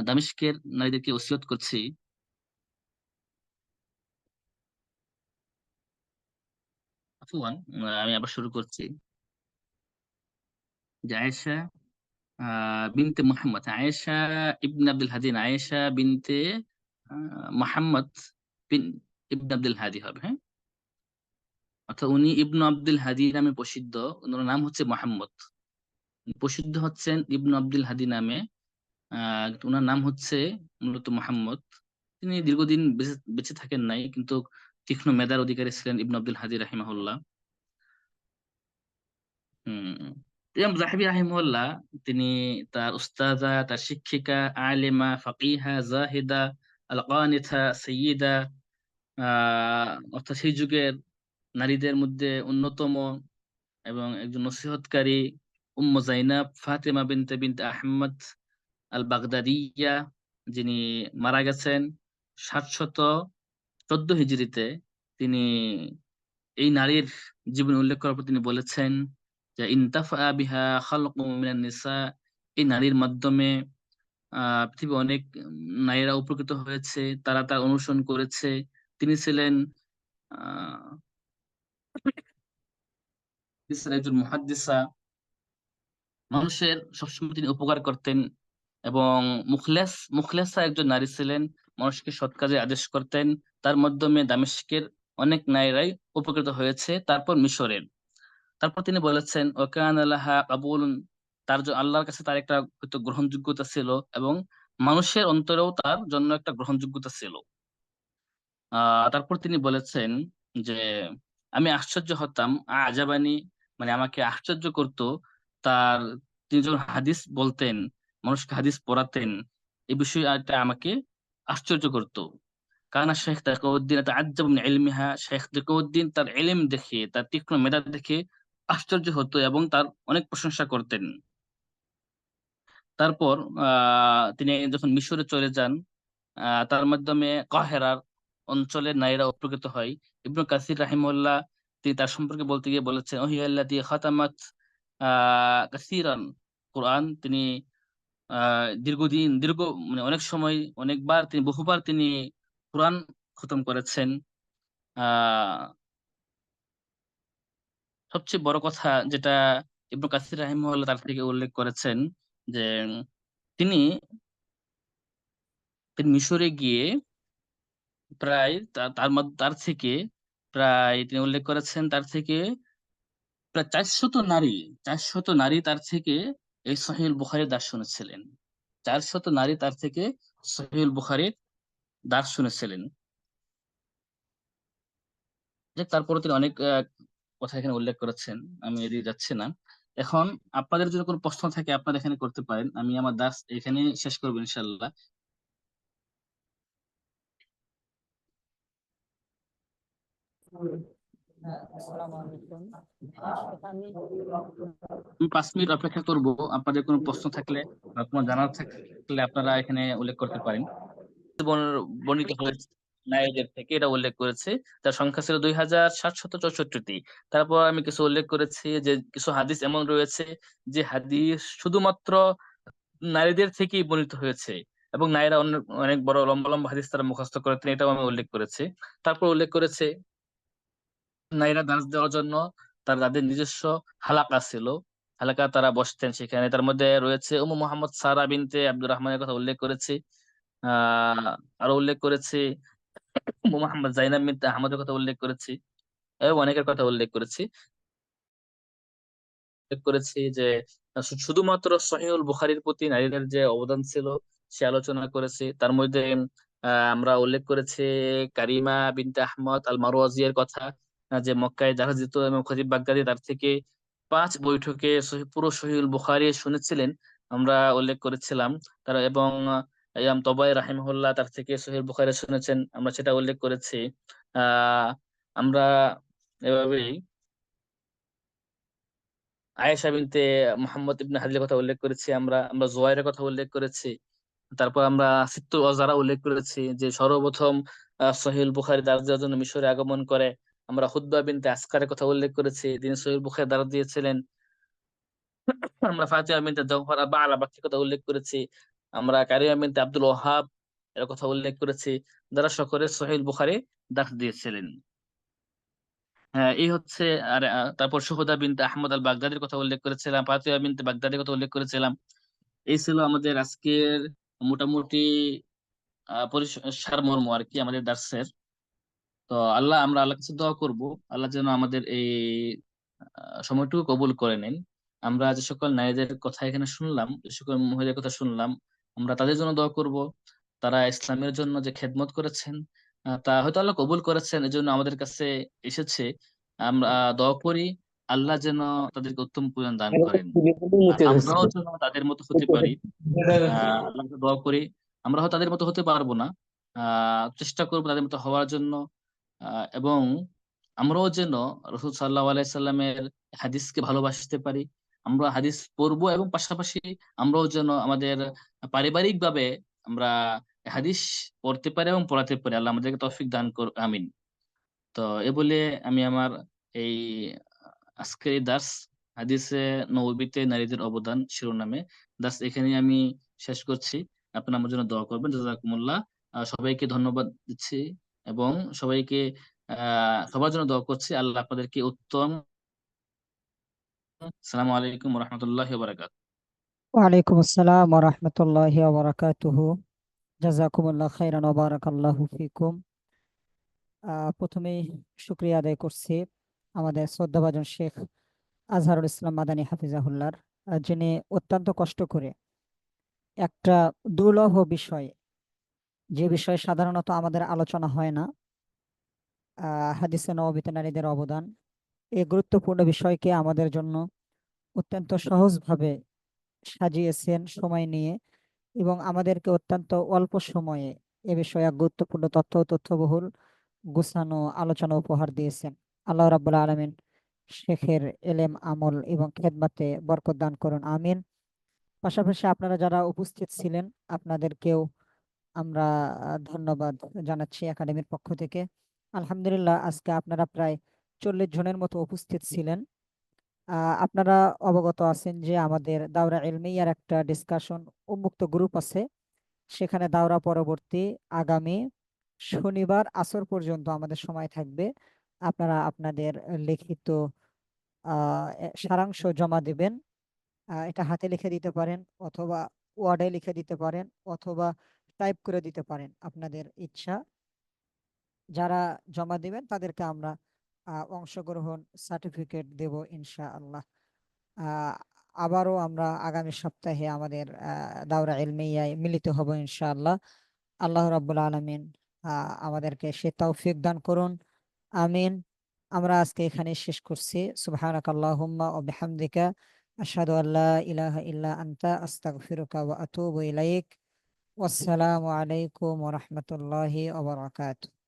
দামেস্কের নারীদেরকে ওসিয়ত করছি। আফওয়ান, আমি আবার শুরু করছি যে আয়েশা বিনতে মুহাম্মদ, আয়েশা ইবনে আব্দুল হাদি না, আয়েশা বিনতে মুহাম্মদ বিন ইবনে আব্দুল হাদি হবে, হ্যাঁ। অর্থাৎ উনি ইবনু আব্দুল হাদি নামে প্রসিদ্ধ, ওনার নাম হচ্ছে মুহাম্মদ, প্রসিদ্ধ হচ্ছেন ইবনু আব্দুল হাদি নামে। ওনার নাম হচ্ছে মূলত মুহাম্মদ। তিনি দীর্ঘদিন বেঁচে বেঁচে থাকেন নাই, কিন্তু তীক্ষ্ণ মেধার অধিকারী ছিলেন ইবনু আব্দুল হাদি রাহিমাহুল্লাহ। হম, ইমাম জাহাবি রাহিমাহুল্লাহ তিনি তার উস্তাদা, তার শিক্ষিকা, আলেমা, ফাকিহা, জাহিদা, আল কানিতা, সাইয়্যিদা, অর্থাৎ সেই যুগের নারীদের মধ্যে অন্যতম এবং একজন নসিহতকারী উম্মু জাইনাব ফাতিমা বিনতে আহমদ আল বাগদাদিয়া, যিনি মারা গেছেন 714 হিজরিতে। তিনি এই নারীর জীবন উল্লেখ করার পর তিনি বলেছেন যে ইনতাফা বিহা খালকুম মিনান নিসা, এই নারীর মাধ্যমে পৃথিবী অনেক নারীরা উপকৃত হয়েছে, তারা তার অনুসরণ করেছে। তিনি ছিলেন আহ তিনি ছিলেন একজন মুহাদ্দিসা, মানুষের সবসময় তিনি উপকার করতেন। এবং মুখলেসা একজন নারী ছিলেন, মানুষকে সৎ কাজে আদেশ করতেন। তার মাধ্যমে দামেস্কের অনেক নারীরাই উপকৃত হয়েছে, তারপর মিশরের। তারপর তিনি বলেছেন ওয়াকান লাহা কাবুলুন, আল্লাহর কাছে তার একটা হয়তো গ্রহণযোগ্যতা ছিল, এবং মানুষের অন্তরেও তার জন্য একটা গ্রহণযোগ্যতা ছিল। তারপর তিনি বলেছেন যে আমি আশ্চর্য হতাম, আজাবানি, মানে আমাকে আশ্চর্য করত তার, তিনি যখন হাদিস বলতেন, মানুষকে হাদিস পড়াতেন, এই বিষয়টা আমাকে আশ্চর্য করত। কানা শেখ তাকিউদ্দিন তাআজ্জাব মিন ইলমিহা, শেখ তাকিউদ্দিন তার ইলম দেখে, তার তীক্ষ্ণ মেধা দেখে আশ্চর্য হতো এবং তার অনেক প্রশংসা করতেন। তারপর তিনি যখন মিশরে চলে যান, তার মাধ্যমে কাহেরার অঞ্চলের নারীরা উপকৃত হয়। ইবনু কাসির রাহিমাহুল্লাহ তিনি তার সম্পর্কে বলতে গিয়ে বলেছেন ওহিয়াল্লাতী খাতামাত কাসীরান কোরআন, তিনি দীর্ঘ মানে অনেক সময়, অনেকবার, তিনি বহুবার তিনি কোরআন খতম করেছেন। আহ সবচেয়ে বড় কথা যেটা ইবনু কাসির রাহিমাহুল্লাহ তার থেকে উল্লেখ করেছেন যে তিনি তিনি মিশরে গিয়ে প্রায় তার থেকে প্রায়, তিনি উল্লেখ করেছেন তার থেকে প্রায় 400 নারী তার থেকে এই সহিহুল বুখারীর দাস শুনেছিলেন। 400 নারী তার থেকে সহিহুল বুখারীর দাস শুনেছিলেন। তারপরে তিনি অনেক কথা এখানে উল্লেখ করেছেন, আমি এদিকে যাচ্ছি না। এখন আপনাদের যদি কোনো প্রশ্ন থাকে আপনারা এখানে করতে পারেন, আমি আমার দাস এখানে শেষ করবো ইনশাল্লাহ। আসসালামু আলাইকুম। আমি 5 মিনিট অপেক্ষা করব, আপনাদের কোনো প্রশ্ন থাকলে বা কোনো জানার থাকলে আপনারা এখানে উল্লেখ করতে পারেন। বর্ণিত হয়েছে নারীদের থেকে, এটা উল্লেখ করেছে, তার সংখ্যা ছিল 2764টি। তারপর আমি কিছু উল্লেখ করেছি যে কিছু হাদিস এমন রয়েছে যে হাদিস শুধুমাত্র নারীদের থেকেই বর্ণিত হয়েছে, এবং নারীরা অনেক অনেক বড় লম্বা লম্বা হাদিস তারা মুখস্থ করতেন, এটাও আমি উল্লেখ করেছি। তারপর উল্লেখ করেছে নারীরা দাস দেওয়ার জন্য তাদের নিজস্ব হালাকা ছিল, হালাকা তারা বসতেন সেখানে। তার মধ্যে রয়েছে উম্মু মুহাম্মদ সারা বিনতে আব্দুর রহমানের কথা উল্লেখ করেছি। আহ আরো উল্লেখ করেছি উম্মু মুহাম্মদ জাইনাব বিনতে আহমদের কথা উল্লেখ করেছি, এবং অনেকের কথা উল্লেখ করেছি। যে শুধুমাত্র সহিহুল বুখারীর প্রতি নারীদের যে অবদান ছিল সে আলোচনা করেছি। তার মধ্যে আমরা উল্লেখ করেছি কারিমা বিনতে আহমদ আল মারওয়াজিয়ার কথা, যে মক্কায় যারা যেত এবং খতিব বাগদাদি তার থেকে 5 বৈঠকে পুরো সহিহুল বুখারী শুনেছিলেন, আমরা উল্লেখ করেছিলাম। তার এবং ইমাম তবাই রাহিমাহুল্লাহ তার থেকে সহিহুল বুখারী শুনেছেন, আমরা সেটা উল্লেখ করেছি। আমরা এভাবেই আয়েশা বিনতে মুহাম্মদ ইবনে হাদিসের কথা উল্লেখ করেছি, আমরা আমরা জুয়াইরের কথা উল্লেখ করেছি। তারপর আমরা সিত্তুল ওয়াজারা উল্লেখ করেছি, যে সর্বপ্রথম সহিহুল বুখারী দার্জ দেওয়ার জন্য মিশরে আগমন করে। আমরা হুদ্বা বিনতে আসকারের কথা উল্লেখ করেছি, তিনি সহিহুল বুখারী দার্জ দিয়েছিলেন। আমরা ফাতিমা বিনতে জাওহারা বা আলাবাকের কথা উল্লেখ করেছি। আমরা কারিমা বিনতে আব্দুল ওহাব এর কথা উল্লেখ করেছি, যারা সকলে সহিহুল বুখারী দার্জ দিয়েছিলেন। হ্যাঁ, এই হচ্ছে। আর তারপর সুহদা বিনতে আহমদ আল বাগদাদির কথা উল্লেখ করেছিলাম, ফাতিমা বিনতে বাগদাদির কথা উল্লেখ করেছিলাম। এই ছিল আমাদের আজকের মোটামুটি সারমর্ম আর কি আমাদের দার্সের। তো আমরা আল্লাহর কাছে দোয়া করব, আল্লাহ যেন আমাদের এই সময়টুকু কবুল করে নেন। আমরা যে সকল নারীদের কথা এখানে শুনলাম, যে সকল মহিলাদের কথা শুনলাম, আমরা তাদের জন্য দোয়া করব। তারা ইসলামের জন্য যে খেদমত করেছেন তা হয়তো আল্লাহ কবুল করেছেন, এজন্য আমাদের কাছে এসেছে। আমরা দোয়া করি আল্লাহ যেন তাদেরকে উত্তম প্রদান দান করেন, আর আমরাও যেন তাদের মতো হতে পারি। আল্লাহকে দোয়া করি, আমরা হয়তো তাদের মতো হতে পারবো না, চেষ্টা করবো তাদের মতো হওয়ার জন্য। এবং আমরাও যেন রাসূল সাল্লাল্লাহু আলাইহি সাল্লামের হাদিসকে ভালোবাসতে পারি। আমরা হাদিস পড়বো এবং পাশাপাশি আমরাও যেন আমাদের পারিবারিকভাবে আমরা হাদিস পড়তে পারি এবং পড়াতে পারি। আল্লাহ আমাদেরকে তৌফিক দান করুক, আমিন। তো এ বলে আমি আমার এই আজকের এই দার্স হাদিসে নববীতে নারীদের অবদান শিরোনামে দার্স এখানেই আমি শেষ করছি। আপনারা আমার জন্য দোয়া করবেন। জাযাকুমুল্লাহ। সবাইকে ধন্যবাদ দিচ্ছি এবং সবাইকে সবার জন্য দোয়া করছি। আল্লাহ আপনাদেরকে উত্তম। আসসালামু আলাইকুম ওয়া রাহমাতুল্লাহি ওয়া বারাকাতুহু। ওয়ালাইকুম আসসালাম ওয়া রাহমাতুল্লাহি ওয়া বারাকাতুহু। জাযাকুমুল্লাহ খাইরান ওয়া বারাকাল্লাহু ফিকুম। প্রথমেই শুকরিয়া আদায় করছি আমাদের শ্রদ্ধাভাজন শেখ আজহারুল ইসলাম মাদানী হাফিজাহুল্লাহর, যিনি অত্যন্ত কষ্ট করে একটা দুর্লভ বিষয়, যে বিষয়ে সাধারণত আমাদের আলোচনা হয় না, হাদিসে নববীতে নারীদের অবদান, এই গুরুত্বপূর্ণ বিষয়কে আমাদের জন্য অত্যন্ত সহজভাবে সাজিয়েছেন সময় নিয়ে, এবং আমাদেরকে অত্যন্ত অল্প সময়ে এ বিষয়ে এক গুরুত্বপূর্ণ তথ্যবহুল গুছানো আলোচনা উপহার দিয়েছেন। আল্লাহ রাব্বুল আলামিন শেখের এলেম, আমল এবং খেদমতে বরকত দান করুন, আমিন। পাশাপাশি আপনারা যারা উপস্থিত ছিলেন, আপনাদেরকেও আমরা ধন্যবাদ জানাচ্ছি একাডেমির পক্ষ থেকে। আলহামদুলিল্লাহ, আজকে আপনারা প্রায় 40 জনের মতো উপস্থিত ছিলেন। আপনারা অবগত আছেন যে আমাদের দাওরা ইলমিয়ার একটা ডিসকাশন উন্মুক্ত গ্রুপ আছে। সেখানে দাওরা পরবর্তী আগামী শনিবার আসর পর্যন্ত আমাদের সময় থাকবে। আপনারা আপনাদের লিখিত সারাংশ জমা দিবেন। এটা হাতে লিখে দিতে পারেন, অথবা ওয়ার্ডে লিখে দিতে পারেন, অথবা টাইপ করে দিতে পারেন, আপনাদের ইচ্ছা। যারা জমা দিবেন তাদেরকে আমরা অংশগ্রহণ সার্টিফিকেট দেব ইনশাআল্লাহ। আহ আবারও আমরা আগামী সপ্তাহে আমাদের দাওরা ইলমিয়ায় মিলিত হব ইনশাআল্লাহ। আল্লাহ রাব্বুল আলামিন আমাদেরকে সে তৌফিক দান করুন, আমিন। আমরা আজকে এখানে শেষ করছি। সুবহানাকাল্লাহুম্মা ওয়া বিহামদিকা আশহাদু আল্লা ইলাহা ইল্লা আনতা আস্তাগফিরুকা ওয়া আতুবু ইলাইক। ওয়াসসালামু আলাইকুম ওয়া রাহমাতুল্লাহি ওয়া বারাকাতুহু।